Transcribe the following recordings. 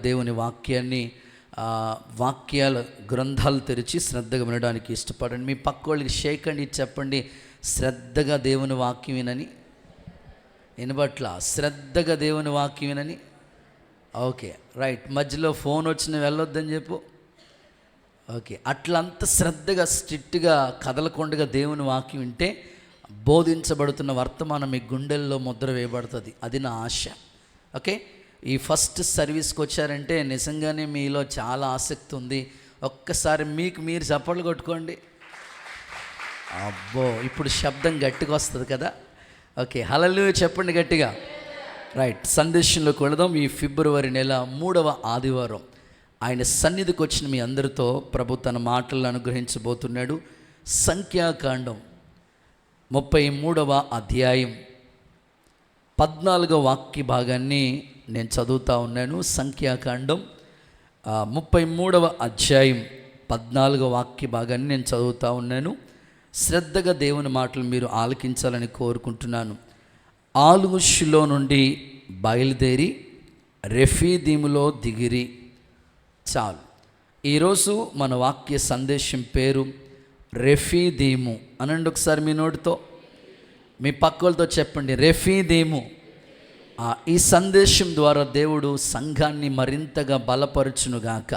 దేవుని వాక్యాన్ని వాక్యాల గ్రంథాలు తెరిచి శ్రద్ధగా వినడానికి ఇష్టపడండి. మీ పక్క వాళ్ళకి షేక్ అండి చెప్పండి, శ్రద్ధగా దేవుని వాక్యం వినని. వినబట్ల శ్రద్ధగా దేవుని వాక్యం వినని. Okay, right. మధ్యలో ఫోన్ వచ్చిన వెళ్ళొద్దని చెప్పు. ఓకే, అట్లంత శ్రద్ధగా స్ట్రిక్ట్గా కదలకుండా దేవుని వాక్యం వింటే బోధించబడుతున్న వర్తమానం మీ గుండెల్లో ముద్ర వేయబడుతుంది. అది నా ఆశ. ఓకే, ఈ ఫస్ట్ సర్వీస్కి వచ్చారంటే నిజంగానే మీలో చాలా ఆసక్తి ఉంది. ఒక్కసారి మీకు మీరు చప్పట్లు కొట్టుకోండి. అబ్బో, ఇప్పుడు శబ్దం గట్టిగా వస్తుంది కదా. ఓకే, హల్లెలూయా చెప్పండి గట్టిగా. రైట్, సందేశంలోకి వెళదాం. ఈ ఫిబ్రవరి నెల 3వ ఆదివారం ఆయన సన్నిధికి వచ్చిన మీ అందరితో ప్రభు తన మాటలను అనుగ్రహించబోతున్నాడు. సంఖ్యాకాండం 33వ అధ్యాయం 14వ వాక్య భాగాన్ని నేను చదువుతూ ఉన్నాను. సంఖ్యాకాండం 33వ అధ్యాయం 14వ వాక్య భాగాన్ని నేను చదువుతూ ఉన్నాను. శ్రద్ధగా దేవుని మాటలు మీరు ఆలకించాలని కోరుకుంటున్నాను. ఆలుషులో నుండి బయలుదేరి రెఫీదీములో దిగిరి. చాలు. ఈరోజు మన వాక్య సందేశం పేరు రెఫీదీము. అనండి ఒకసారి మీ నోటితో, మీ పక్కలతో చెప్పండి, రెఫీదీము. ఈ సందేశం ద్వారా దేవుడు సంఘాన్ని మరింతగా బలపరచునుగాక.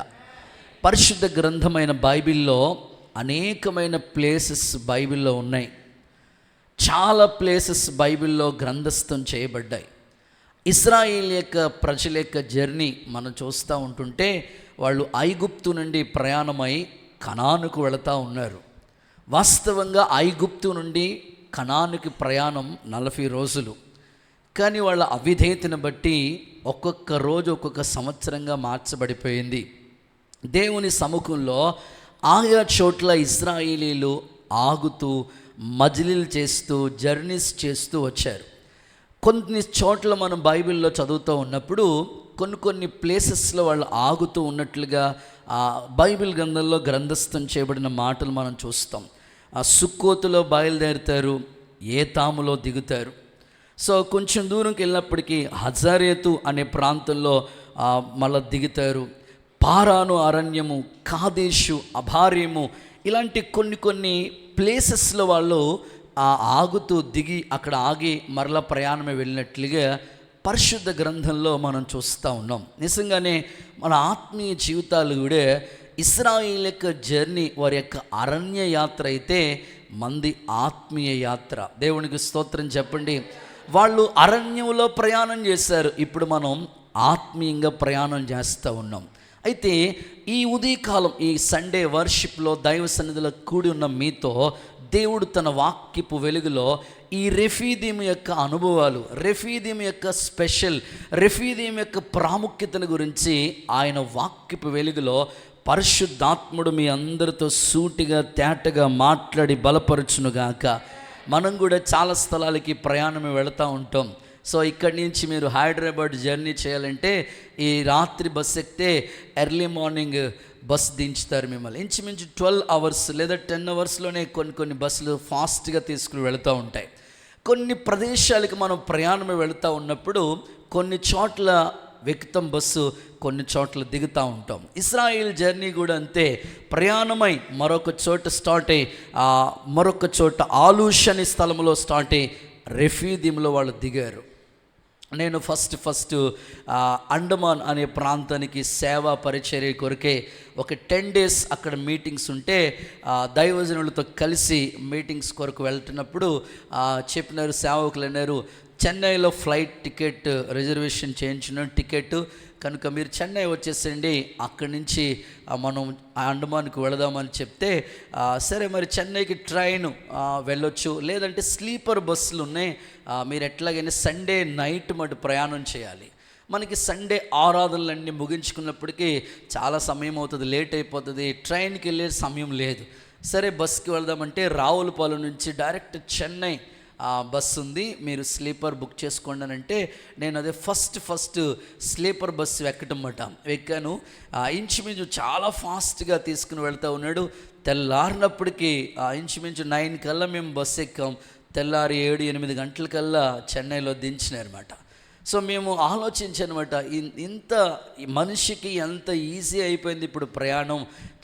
పరిశుద్ధ గ్రంథమైన బైబిల్లో అనేకమైన ప్లేసెస్ బైబిల్లో ఉన్నాయి. చాలా ప్లేసెస్ బైబిల్లో గ్రంథస్థం చేయబడ్డాయి. ఇశ్రాయేల్ యొక్క ప్రజల యొక్క జర్నీ మనం చూస్తూ ఉంటుంటే వాళ్ళు ఐగుప్తు నుండి ప్రయాణమై కనానుకు వెళుతూ ఉన్నారు. వాస్తవంగా ఐగుప్తు నుండి కనానుకి ప్రయాణం 40 రోజులు. కానీ వాళ్ళ అవిధేయతను బట్టి ఒక్కొక్క రోజు ఒక్కొక్క సంవత్సరంగా మార్చబడిపోయింది. దేవుని సముఖంలో ఆయా చోట్ల ఇశ్రాయేలీలు ఆగుతూ మజిలీలు చేస్తూ జర్నీస్ చేస్తూ వచ్చారు. కొన్ని చోట్ల మనం బైబిల్లో చదువుతూ ఉన్నప్పుడు కొన్ని ప్లేసెస్లో వాళ్ళు ఆగుతూ ఉన్నట్లుగా బైబిల్ గ్రంథంలో గ్రంథస్థం చేయబడిన మాటలు మనం చూస్తాం. సుక్కోతులో బయలుదేరుతారు, ఏతాములో దిగుతారు. సో కొంచెం దూరంకి వెళ్ళినప్పటికీ హజరేతు అనే ప్రాంతంలో మళ్ళీ దిగుతారు. పారాను అరణ్యము, కాదేశు, అభారీము, ఇలాంటి కొన్ని ప్లేసెస్లో వాళ్ళు ఆగుతూ దిగి అక్కడ ఆగి మరలా ప్రయాణమే వెళ్ళినట్లుగా పరిశుద్ధ గ్రంథంలో మనం చూస్తూ ఉన్నాం. నిజంగానే మన ఆత్మీయ జీవితాలు కూడా ఇశ్రాయేల్ యొక్క జర్నీ వారి యొక్క అరణ్య యాత్ర అయితే మంది ఆత్మీయ యాత్ర. దేవునికి స్తోత్రం చెప్పండి. వాళ్ళు అరణ్యంలో ప్రయాణం చేశారు, ఇప్పుడు మనం ఆత్మీయంగా ప్రయాణం చేస్తూ ఉన్నాం. అయితే ఈ ఉదయకాలం ఈ సండే వర్షిప్లో దైవ సన్నిధిలో కూడి ఉన్న మీతో దేవుడు తన వాక్యపు వెలుగులో ఈ రెఫీదీము యొక్క అనుభవాలు, రెఫీదీము యొక్క స్పెషల్, రెఫీదీము యొక్క ప్రాముఖ్యతను గురించి ఆయన వాక్యపు వెలుగులో పరిశుద్ధాత్ముడు మీ అందరితో సూటిగా తేటగా మాట్లాడి బలపరచునుగాక. మనం కూడా చాలా స్థలాలకి ప్రయాణమే వెళుతూ ఉంటాం. సో ఇక్కడి నుంచి మీరు హైదరాబాద్ జర్నీ చేయాలంటే ఈ రాత్రి బస్ ఎక్కితే ఎర్లీ మార్నింగ్ బస్ దించుతారు మిమ్మల్ని. ఇంచుమించు 12 అవర్స్ లేదా 10 అవర్స్లోనే కొన్ని బస్సులు ఫాస్ట్గా తీసుకుని వెళుతూ ఉంటాయి. కొన్ని ప్రదేశాలకి మనం ప్రయాణమే వెళుతూ ఉన్నప్పుడు కొన్ని చోట్ల ఎక్కుతాం బస్సు, కొన్ని చోట్ల దిగుతూ ఉంటాం. ఇశ్రాయేల్ జర్నీ కూడా అంతే. ప్రయాణమై మరొక చోట స్టార్ట్ అయ్యి మరొక చోట ఆలూష్ అనే స్థలంలో స్టార్ట్ అయ్యి రెఫీదీములో వాళ్ళు దిగారు. నేను ఫస్ట్ అండమాన్ అనే ప్రాంతానికి సేవా పరిచర్య కొరకే ఒక 10 days అక్కడ మీటింగ్స్ ఉంటే దైవజనులతో కలిసి మీటింగ్స్ కొరకు వెళ్తున్నప్పుడు చెప్పినారు, సేవకులు అన్నారు, చెన్నైలో ఫ్లైట్ టికెట్ రిజర్వేషన్ చేయించిన టికెట్ కనుక మీరు చెన్నై వచ్చేసండి, అక్కడి నుంచి మనం అండమాన్కి వెళదామని చెప్తే సరే మరి చెన్నైకి ట్రైన్ వెళ్ళొచ్చు, లేదంటే స్లీపర్ బస్సులు ఉన్నాయి, మీరు ఎట్లాగైనా సండే నైట్ మటు ప్రయాణం చేయాలి. మనకి సండే ఆరాధనలన్నీ ముగించుకున్నప్పటికీ చాలా సమయం అవుతుంది, లేట్ అయిపోతుంది, ట్రైన్కి వెళ్ళే సమయం లేదు. సరే బస్కి వెళదామంటే రావులపాలెం నుంచి డైరెక్ట్ చెన్నై బస్సు ఉంది, మీరు స్లీపర్ బుక్ చేసుకోండి అని అంటే నేను అదే ఫస్ట్ స్లీపర్ బస్సు ఎక్కాను. ఇంచుమించు చాలా ఫాస్ట్గా తీసుకుని వెళ్తూ ఉన్నాడు. తెల్లారినప్పటికీ ఇంచుమించు 9 కల్లా మేము బస్సు ఎక్కాం. తెల్లారి 7-8 గంటలకల్లా చెన్నైలో దించినారన్నమాట. సో మేము ఆలోచించనమాట, ఇంత మనిషికి ఎంత ఈజీ అయిపోయింది ఇప్పుడు ప్రయాణం,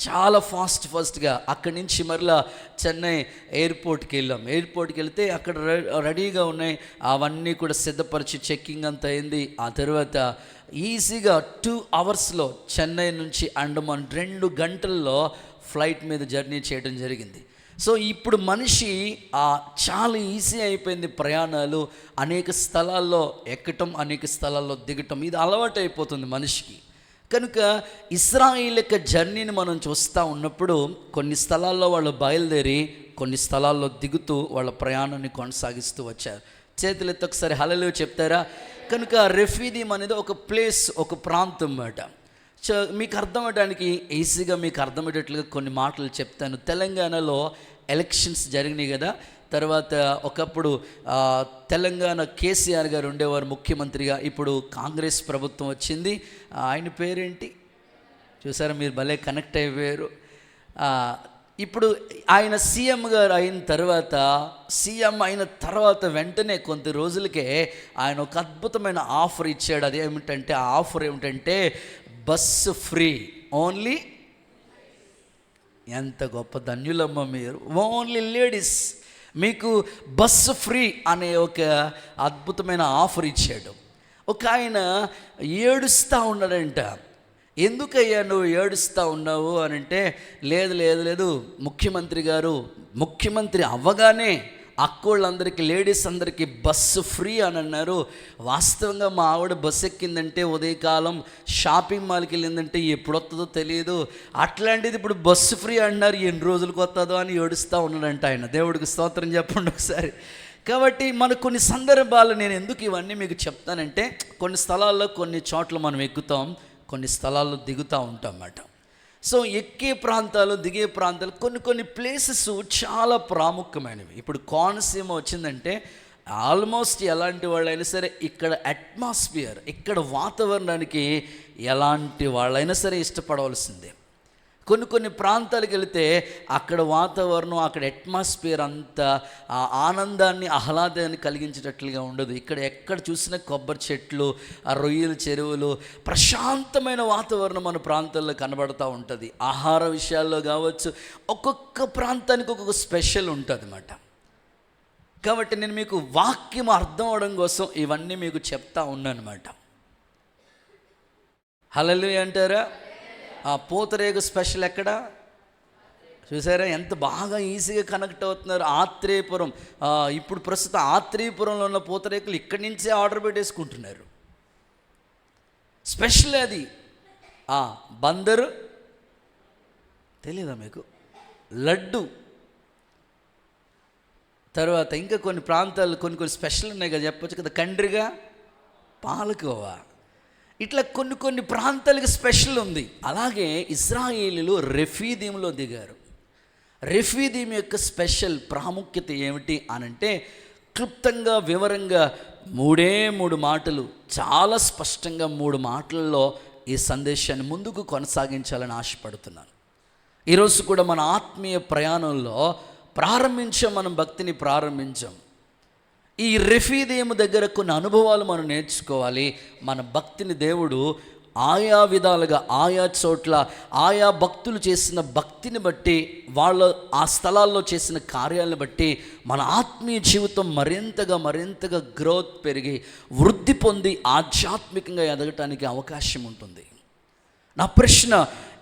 చాలా ఫాస్ట్గా అక్కడి నుంచి మరలా చెన్నై ఎయిర్పోర్ట్కి వెళ్ళాం. ఎయిర్పోర్ట్కి వెళ్తే అక్కడ రెడీగా ఉన్నాయి, అవన్నీ కూడా సిద్ధపరిచి చెక్కింగ్ అంతా అయింది. ఆ తర్వాత ఈజీగా 2 అవర్స్లో చెన్నై నుంచి అండమాన్ 2 గంటల్లో ఫ్లైట్ మీద జర్నీ చేయడం జరిగింది. సో ఇప్పుడు మనిషి చాలా ఈజీ అయిపోయింది ప్రయాణాలు, అనేక స్థలాల్లో ఎక్కటం, అనేక స్థలాల్లో దిగటం, ఇది అలవాటు అయిపోతుంది మనిషికి. కనుక ఇశ్రాయేలు యొక్క జర్నీని మనం చూస్తూ ఉన్నప్పుడు కొన్ని స్థలాల్లో వాళ్ళు బయలుదేరి కొన్ని స్థలాల్లో దిగుతూ వాళ్ళ ప్రయాణాన్ని కొనసాగిస్తూ వచ్చారు. చేతులు ఎత్తి ఒకసారి హల్లెలూయా చెప్తారా? కనుక రెఫీదీం అనేది ఒక ప్లేస్, ఒక ప్రాంతం అన్నమాట. సో మీకు అర్థమవడానికి ఈజీగా మీకు అర్థమయ్యేటట్లుగా కొన్ని మాటలు చెప్తాను. తెలంగాణలో ఎలక్షన్స్ జరిగినాయి కదా, తర్వాత ఒకప్పుడు తెలంగాణ కేసీఆర్ గారు ఉండేవారు ముఖ్యమంత్రిగా, ఇప్పుడు కాంగ్రెస్ ప్రభుత్వం వచ్చింది. ఆయన పేరేంటి చూసారా, మీరు భలే కనెక్ట్ అయిపోయారు. ఇప్పుడు ఆయన సీఎం గారు సీఎం అయిన తర్వాత వెంటనే కొంత రోజులకే ఆయన ఒక అద్భుతమైన ఆఫర్ ఇచ్చాడు. అదేమిటంటే ఆ ఆఫర్ ఏమిటంటే బస్సు ఫ్రీ, ఓన్లీ, ఎంత గొప్ప ధన్యులమ్మ మీరు, ఓన్లీ లేడీస్ మీకు బస్సు ఫ్రీ అనే ఒక అద్భుతమైన ఆఫర్ ఇచ్చాడు. ఒక ఆయన ఏడుస్తూ ఉన్నాడంట. ఎందుకయ్యా నువ్వు ఏడుస్తూ ఉన్నావు అని అంటే, లేదు ముఖ్యమంత్రి అవ్వగానే అక్కోళ్ళందరికీ, లేడీస్ అందరికీ బస్సు ఫ్రీ అని అన్నారు. వాస్తవంగా మా ఆవిడ బస్సు ఎక్కిందంటే ఉదయకాలం షాపింగ్ మాల్కి వెళ్ళిందంటే ఎప్పుడు వస్తుందో తెలియదు, అట్లాంటిది ఇప్పుడు బస్సు ఫ్రీ అంటున్నారు, ఎన్ని రోజులకు వస్తుందో అని ఏడుస్తూ ఉన్నాడంట ఆయన. దేవుడికి స్తోత్రం చెప్పండి ఒకసారి. కాబట్టి మనకు కొన్ని సందర్భాలు, నేను ఎందుకు ఇవన్నీ మీకు చెప్తానంటే, కొన్ని స్థలాల్లో కొన్ని చోట్ల మనం ఎక్కుతాం, కొన్ని స్థలాల్లో దిగుతూ ఉంటాం అన్నమాట. సో ఎక్కే ప్రాంతాలు, దిగే ప్రాంతాలు, కొన్ని ప్లేసెస్ చాలా ప్రాముఖ్యమైనవి. ఇప్పుడు కోనసీమ వచ్చిందంటే ఆల్మోస్ట్ ఎలాంటి వాళ్ళైనా సరే ఇక్కడ అట్మాస్ఫియర్, ఇక్కడ వాతావరణానికి ఎలాంటి వాళ్ళైనా సరే ఇష్టపడవలసిందే. కొన్ని ప్రాంతాలకు వెళితే అక్కడ వాతావరణం, అక్కడ అట్మాస్ఫియర్ అంతా ఆనందాన్ని, ఆహ్లాదాన్ని కలిగించేటట్లుగా ఉండదు. ఎక్కడ చూసినా కొబ్బరి చెట్లు, ఆ రొయ్యల చెరువులు, ప్రశాంతమైన వాతావరణం మన ప్రాంతాల్లో కనబడుతూ ఉంటుంది. ఆహార విషయాల్లో కావచ్చు, ఒక్కొక్క ప్రాంతానికి ఒక్కొక్క స్పెషల్ ఉంటుంది అన్నమాట. కాబట్టి నేను మీకు వాక్యం అర్థం అవడం కోసం ఇవన్నీ మీకు చెప్తా ఉన్నాను అన్నమాట. హల్లెలూయా అంటారా? ఆ పూతరేగు స్పెషల్ ఎక్కడ చూసారా, ఎంత బాగా ఈజీగా కనెక్ట్ అవుతున్నారు. ఆత్రేయపురం, ఇప్పుడు ప్రస్తుతం ఆత్రేయపురంలో ఉన్న పూతరేకులు ఇక్కడి నుంచే ఆర్డర్ పెట్టేసుకుంటున్నారు. స్పెషల్ అది. బందరు తెలీదా మీకు? లడ్డు, తర్వాత ఇంకా కొన్ని ప్రాంతాలు కొన్ని స్పెషల్ ఉన్నాయి కదా, చెప్పొచ్చు కదా, కండ్రిగా, పాలకోవా, ఇట్లా కొన్ని ప్రాంతాలకు స్పెషల్ ఉంది. అలాగే ఇశ్రాయేలీలు రెఫీదీంలో దిగారు. రెఫీదీం యొక్క స్పెషల్ ప్రాముఖ్యత ఏమిటి అనంటే, క్లుప్తంగా వివరంగా 3 మాటలు, చాలా స్పష్టంగా 3 మాటల్లో ఈ సందేశాన్ని ముందుకు కొనసాగించాలని ఆశపడుతున్నాను. ఈరోజు కూడా మన ఆత్మీయ ప్రయాణంలో మనం భక్తిని ప్రారంభించాం. ఈ రెఫీదీము దగ్గర కొన్ని అనుభవాలు మనం నేర్చుకోవాలి. మన భక్తిని దేవుడు ఆయా విధాలుగా, ఆయా చోట్ల, ఆయా భక్తులు చేసిన భక్తిని బట్టి, వాళ్ళ ఆ స్థలాల్లో చేసిన కార్యాలను బట్టి మన ఆత్మీయ జీవితం మరింతగా గ్రోత్ పెరిగి, వృద్ధి పొంది, ఆధ్యాత్మికంగా ఎదగటానికి అవకాశం ఉంటుంది. నా ప్రశ్న,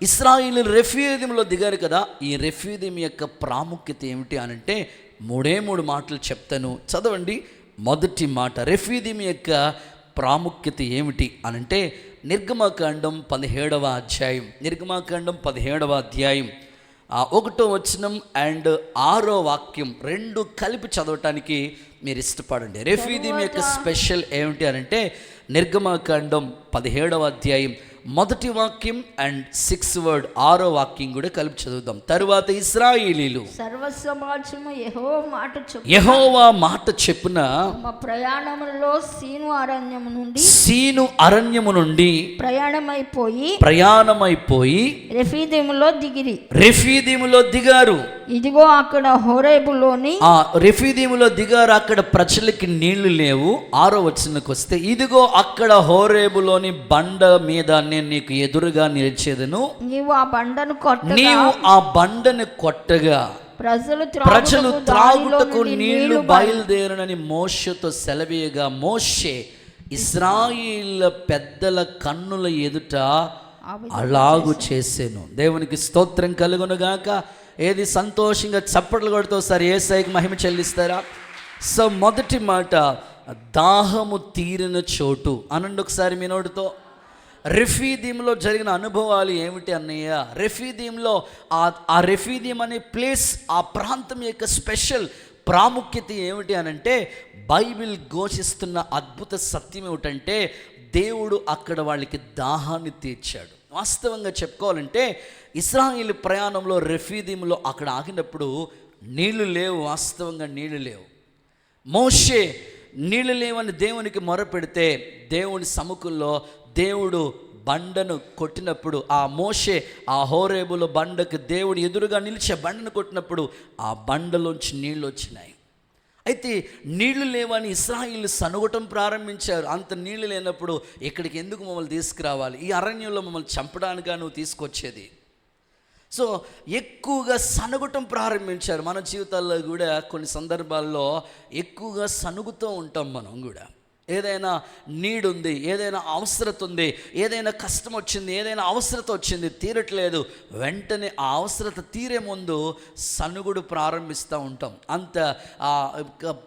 ఇశ్రాయేలు రెఫీదీంలో దిగారు కదా, ఈ రెఫీదీం యొక్క ప్రాముఖ్యత ఏమిటి అనంటే 3 మాటలు చెప్తాను, చదవండి. మొదటి మాట, రెఫీదీం యొక్క ప్రాముఖ్యత ఏమిటి అనంటే, నిర్గమకాండం 17వ అధ్యాయం, 1వ వచనం అండ్ 6వ వాక్యం 2 కలిపి చదవటానికి మీరు ఇష్టపడండి. రెఫీదీం యొక్క స్పెషల్ ఏమిటి అనంటే, నిర్గమకాండం 17వ అధ్యాయం మొదటి వాక్యం అండ్ 6th వర్డ్, 6వ వాక్యం కూడా కలిపి చదువుదాం. తరువాత ఇశ్రాయేలీలు సర్వసమాజము యెహోవా మాట చెప్పున ప్రయాణములో సీను అరణ్యము నుండి ప్రయాణమైపోయి రెఫీదీములో దిగారు. ఇదిగో అక్కడ హోరేబులోని ఆ రెఫీదీములో దిగారు, అక్కడ ప్రజలకి నీళ్లు లేవు. 6వ వచనంకి వస్తే, ఇదిగో అక్కడ హోరేబులోని బండ మీద నేను నీకు ఎదురుగా నిలిచేదను, నీవు ఆ బండను కొట్టగా నీవు ఆ బండను కొట్టగా ప్రజలు త్రాగుటకు నీళ్లు బయలుదేరనని మోషేతో సెలవీయగా, మోషే ఇశ్రాయేలు పెద్దల కన్నుల ఎదుట అలాగు చేసాను. దేవునికి స్తోత్రం కలుగును గాక. ఏది సంతోషంగా చప్పట్లు కొడుతూ సార్ యేసయ్యకి మహిమ చెల్లిస్తారా? సో మొదటి మాట, దాహము తీరిన చోటు అనండి ఒకసారి మీ నోటితో. రెఫీదీంలో జరిగిన అనుభవాలు ఏమిటి అన్నయ్య? రెఫీదీంలో ఆ రెఫీదీం అనే ప్లేస్, ఆ ప్రాంతం యొక్క స్పెషల్ ప్రాముఖ్యత ఏమిటి అనంటే, బైబిల్ ఘోషిస్తున్న అద్భుత సత్యం ఏమిటంటే, దేవుడు అక్కడ వాళ్ళకి దాహాన్ని తీర్చాడు. వాస్తవంగా చెప్పుకోవాలంటే ఇశ్రాయేలు ప్రయాణంలో రెఫీదీంలో అక్కడ ఆగినప్పుడు నీళ్లు లేవు, వాస్తవంగా నీళ్లు లేవు. మోషే నీళ్లు లేవని దేవునికి మొరపెడితే దేవుని సముఖంలో దేవుడు బండను కొట్టినప్పుడు, ఆ మోషే ఆ హోరేబులో బండకు దేవుడు ఎదురుగా నిలిచే బండను కొట్టినప్పుడు ఆ బండలోంచి నీళ్ళు వచ్చినాయి. అయితే నీళ్లు లేవని ఇశ్రాయేలు సనుగటం ప్రారంభించారు. అంత నీళ్లు లేనప్పుడు ఇక్కడికి ఎందుకు మమ్మల్ని తీసుకురావాలి, ఈ అరణ్యంలో మమ్మల్ని చంపడానికా నువ్వు తీసుకొచ్చేది? సో ఎక్కువగా సనుగటం ప్రారంభించారు. మన జీవితాల్లో కూడా కొన్ని సందర్భాల్లో ఎక్కువగా సనుగుతూ ఉంటాం. మనం కూడా ఏదైనా నీడ్ ఉంది, ఏదైనా అవసరత ఉంది, ఏదైనా కష్టం వచ్చింది, ఏదైనా అవసరత వచ్చింది, తీరట్లేదు, వెంటనే ఆ అవసరత తీరే ముందు సనుగుడు ప్రారంభిస్తూ ఉంటాం. అంత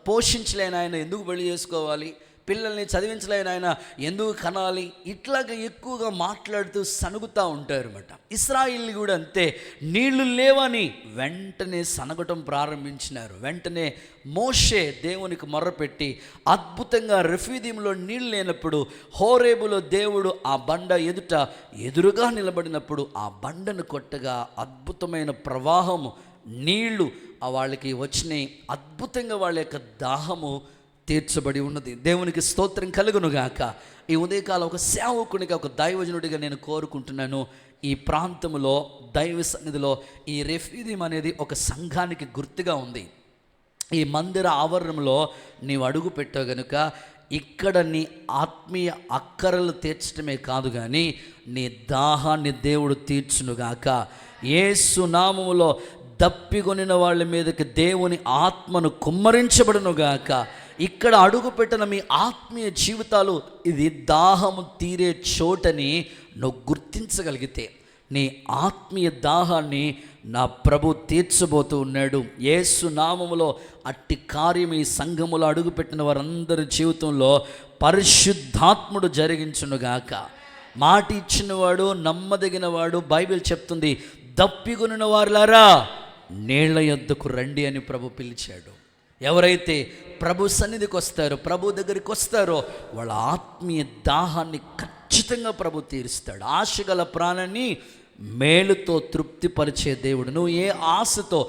పోషించలేని ఆయన ఎందుకు పెళ్లి చేసుకోవాలి, పిల్లల్ని చదివించలేని ఆయన ఎందుకు కనాలి, ఇట్లాగా ఎక్కువగా మాట్లాడుతూ సనుగుతూ ఉంటారు అన్నమాట. ఇశ్రాయేలు కూడా అంతే, నీళ్లు లేవని వెంటనే సనగటం ప్రారంభించినారు. వెంటనే మోషే దేవునికి మొర్రపెట్టి అద్భుతంగా రెఫీదీంలో నీళ్ళు లేనప్పుడు హోరేబులో దేవుడు ఆ బండ ఎదురుగా నిలబడినప్పుడు ఆ బండను కొట్టగా అద్భుతమైన ప్రవాహము నీళ్లు వాళ్ళకి వచ్చినాయి. అద్భుతంగా వాళ్ళ యొక్క దాహము తీర్చబడి ఉన్నది. దేవునికి స్తోత్రం కలుగునుగాక. ఈ ఉదయకాలం ఒక సేవకునిగా, ఒక దైవజనుడిగా నేను కోరుకుంటున్నాను, ఈ ప్రాంతంలో దైవ సన్నిధిలో ఈ రెఫీదీం అనేది ఒక సంఘానికి గుర్తుగా ఉంది. ఈ మందిర ఆవరణంలో నీవు అడుగు పెట్టావు గనుక ఇక్కడ నీ ఆత్మీయ అక్కరలు తీర్చడమే కాదు కానీ నీ దాహాన్ని దేవుడు తీర్చునుగాక. యేసు నామములో దప్పికొనిన వాళ్ళ మీదకి దేవుని ఆత్మను కుమ్మరించబడునుగాక. ఇక్కడ అడుగుపెట్టిన మీ ఆత్మీయ జీవితాలు ఇది దాహము తీరే చోటని నువ్వు గుర్తించగలిగితే నీ ఆత్మీయ దాహాన్ని నా ప్రభు తీర్చబోతూ ఉన్నాడు. యేసు నామములో అట్టి కార్యం ఈ సంఘములో అడుగుపెట్టిన వారందరి జీవితంలో పరిశుద్ధాత్ముడు జరిగించునుగాక. మాట ఇచ్చినవాడు, నమ్మదగినవాడు. బైబిల్ చెప్తుంది, దప్పికొనిన వారులారా నీళ్ల యొద్దకు రండి అని ప్రభు పిలిచాడు. ఎవరైతే ప్రభు సన్నిధికి వస్తారో, ప్రభు దగ్గరికి వస్తారో వాళ్ళ ఆత్మీయ దాహాన్ని ఖచ్చితంగా ప్రభు తీరుస్తాడు. ఆశగల ప్రాణాన్ని మేలుతో తృప్తిపరిచే దేవుడు. నువ్వు ఏ ఆశతో,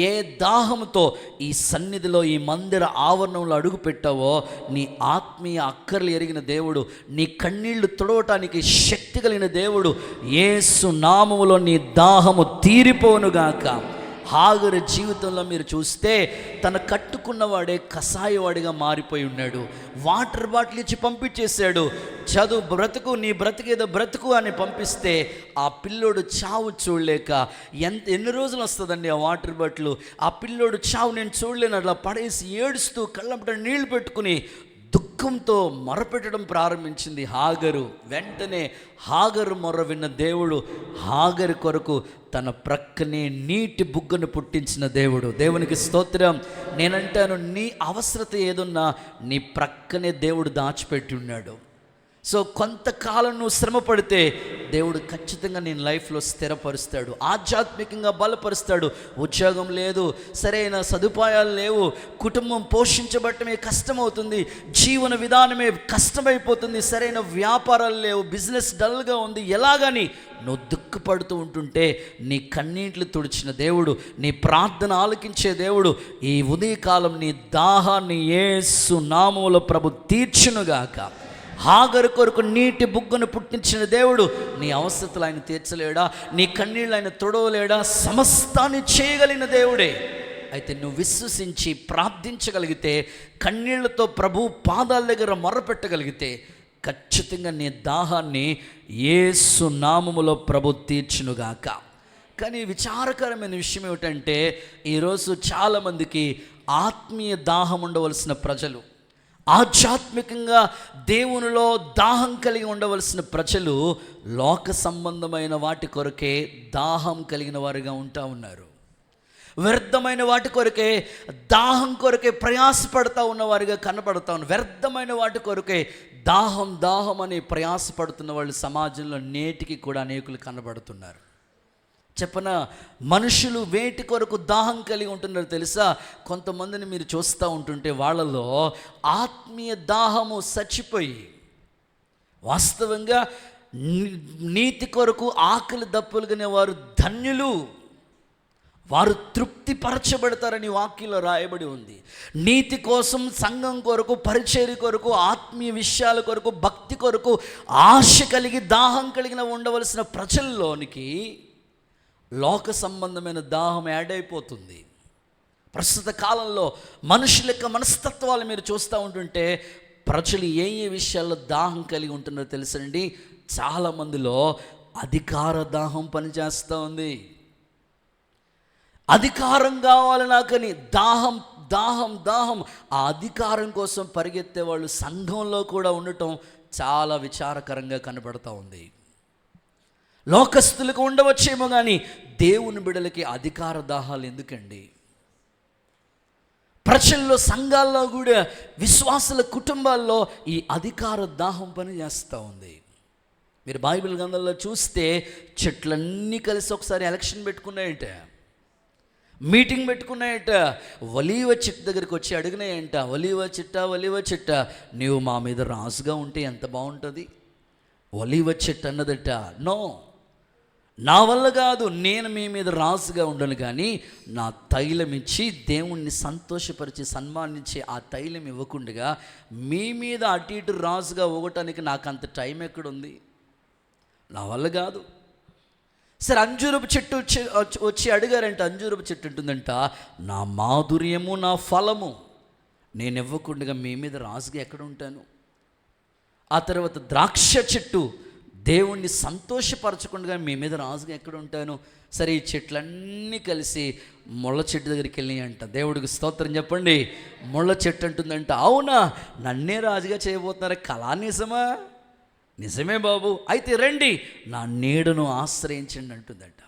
ఏ దాహంతో ఈ సన్నిధిలో, ఈ మందిర ఆవరణంలో అడుగు పెట్టావో నీ ఆత్మీయ అక్కర్లు ఎరిగిన దేవుడు, నీ కన్నీళ్లు తుడవటానికి శక్తి కలిగిన దేవుడు యేసు నామములో నీ దాహము తీరిపోనుగాక. హాగరు జీవితంలో మీరు చూస్తే తన కట్టుకున్నవాడే కషాయవాడిగా మారిపోయి ఉన్నాడు. వాటర్ బాటిల్ ఇచ్చి పంపించేశాడు. చదువు బ్రతుకు, నీ బ్రతికేదో బ్రతుకు అని పంపిస్తే ఆ పిల్లోడు చావు చూడలేక ఎన్ని రోజులు వస్తుందండి ఆ వాటర్ బాటిల్, ఆ పిల్లోడు చావు నేను చూడలేను అట్లా పడేసి ఏడుస్తూ కళ్ళంపట నీళ్లు పెట్టుకుని దుఃఖంతో మొరపెట్టడం ప్రారంభించింది హాగరు. వెంటనే హాగరు మొర్ర విన్న దేవుడు హాగరు కొరకు తన ప్రక్కనే నీటి బుగ్గను పుట్టించిన దేవుడు. దేవునికి స్తోత్రం. నేనంటాను, నీ అవసరత ఏదున్నా నీ ప్రక్కనే దేవుడు దాచిపెట్టి ఉన్నాడు. సో కొంతకాలం నువ్వు శ్రమ పడితే దేవుడు ఖచ్చితంగా నేను లైఫ్లో స్థిరపరుస్తాడు, ఆధ్యాత్మికంగా బలపరుస్తాడు. ఉద్యోగం లేదు, సరైన సదుపాయాలు లేవు, కుటుంబం పోషించబడటమే కష్టమవుతుంది, జీవన విధానమే కష్టమైపోతుంది, సరైన వ్యాపారాలు లేవు, బిజినెస్ డల్గా ఉంది, ఎలాగని నువ్వు దుఃఖపడుతూ ఉంటుంటే నీ కన్నీళ్లు తుడిచిన దేవుడు, నీ ప్రార్థన ఆలకించే దేవుడు ఈ ఉదయకాలం నీ దాహాన్ని యేసు నామములో ప్రభు తీర్చునుగాక. హాగరు కొరకు నీటి బుగ్గను పుట్టించిన దేవుడు నీ అవసరతలు ఆయన తీర్చలేడా? నీ కన్నీళ్ళు ఆయన తొడవలేడా? సమస్తాన్ని చేయగలిగిన దేవుడే. అయితే నువ్వు విశ్వసించి ప్రార్థించగలిగితే, కన్నీళ్లతో ప్రభు పాదాల దగ్గర మొర్రపెట్టగలిగితే ఖచ్చితంగా నీ దాహాన్ని యేసు నామములో ప్రభు తీర్చునుగాక. కానీ విచారకరమైన విషయం ఏమిటంటే, ఈరోజు చాలామందికి ఆత్మీయ దాహం ఉండవలసిన ప్రజలు, ఆధ్యాత్మికంగా దేవునిలో దాహం కలిగి ఉండవలసిన ప్రజలు లోక సంబంధమైన వాటి కొరకే దాహం కలిగిన వారుగా ఉంటా ఉన్నారు. వ్యర్థమైన వాటి కొరకే దాహం కొరకే ప్రయాసపడతా ఉన్నవారుగా కనపడతా ఉన్నారు. వ్యర్థమైన వాటి కొరకే దాహం దాహం అని ప్రయాసపడుతున్న వాళ్ళు సమాజంలో నేటికి కూడా అనేకులు కనబడుతున్నారు. చెప్పన మనుషులు వేటి కొరకు దాహం కలిగి ఉంటున్నారో తెలుసా? కొంతమందిని మీరు చూస్తూ ఉంటుంటే వాళ్ళలో ఆత్మీయ దాహము చచ్చిపోయి, వాస్తవంగా నీతి కొరకు ఆకలి దప్పులుగానే వారు ధన్యులు, వారు తృప్తిపరచబడతారని వాక్యంలో రాయబడి ఉంది. నీతి కోసం, సంఘం కొరకు, పరిచర్య కొరకు, ఆత్మీయ విషయాల కొరకు, భక్తి కొరకు ఆశ కలిగి దాహం కలిగిన ఉండవలసిన ప్రజల్లోనికి లోక సంబంధమైన దాహం యాడ్ అయిపోతుంది. ప్రస్తుత కాలంలో మనుషుల యొక్క మనస్తత్వాలు మీరు చూస్తూ ఉంటుంటే ప్రజలు ఏ విషయాల్లో దాహం కలిగి ఉంటున్నారో తెలుసండి? చాలామందిలో అధికార దాహం పనిచేస్తూ ఉంది. అధికారం కావాలి నాకని దాహం దాహం దాహం. ఆ అధికారం కోసం పరిగెత్తే వాళ్ళు సంఘంలో కూడా ఉండటం చాలా విచారకరంగా కనబడుతూ ఉంది. లోకస్తులకు ఉండవచ్చేమో కానీ దేవుని బిడ్డలకి అధికార దాహాలు ఎందుకండి? ప్రజల్లో, సంఘాల్లో కూడా, విశ్వాసుల కుటుంబాల్లో ఈ అధికార దాహం పని చేస్తూ ఉంది. మీరు బైబిల్ గ్రంథంలో చూస్తే చెట్లన్నీ కలిసి ఒకసారి ఎలక్షన్ పెట్టుకున్నాయంట, మీటింగ్ పెట్టుకున్నాయంట. ఒలీవ చెట్టు దగ్గరికి వచ్చి అడిగినాయంట, ఒలీవ చెట్ట నీవు మా మీద రాజుగా ఉంటే ఎంత బాగుంటుంది. ఒలీవ చెట్టు అన్నదట, నో, నా వల్ల కాదు, నేను మీ మీద రాజుగా ఉండను, కానీ నా తైలం ఇచ్చి దేవుణ్ణి సంతోషపరిచి సన్మానించి ఆ తైలం ఇవ్వకుండా మీ మీద అటు ఇటు రాజుగా ఇవ్వటానికి నాకు అంత టైం ఎక్కడుంది, నా వల్ల కాదు. సరే, అంజూరపు చెట్టు వచ్చి అడిగారంట. అంజూరపు చెట్టు ఉంటుందంట, నా మాధుర్యము నా ఫలము నేను ఇవ్వకుండా మీ మీద రాజుగా ఎక్కడ ఉంటాను. ఆ తర్వాత ద్రాక్ష చెట్టు, దేవుణ్ణి సంతోషపరచకుండా మీ మీద రాజుగా ఎక్కడ ఉంటాను. సరే, ఈ చెట్లన్నీ కలిసి ముళ్ళ చెట్టు దగ్గరికి వెళ్ళి అంట. దేవుడికి స్తోత్రం చెప్పండి. ముళ్ళ చెట్టు అంటుందంట, అవునా, నన్నే రాజుగా చేయబోతున్నారా? కళా నిజమా? నిజమే బాబు, అయితే రండి నా నీడను ఆశ్రయించండి అంటుందంట.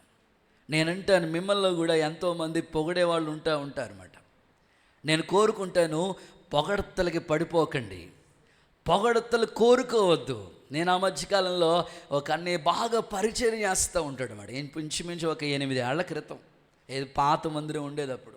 నేనంటాను, మిమ్మల్ని కూడా ఎంతోమంది పొగిడే వాళ్ళు ఉంటారన్నమాట. నేను కోరుకుంటాను, పొగడతలకి పడిపోకండి, పొగడతలు కోరుకోవద్దు. నేను ఆ మధ్యకాలంలో ఒక అన్నయ్య బాగా పరిచయం చేస్తూ ఉంటాడు అన్నమాట. ఇంచుమించు ఒక 8 ఏళ్ల క్రితం, ఏది పాత మందిరం ఉండేటప్పుడు.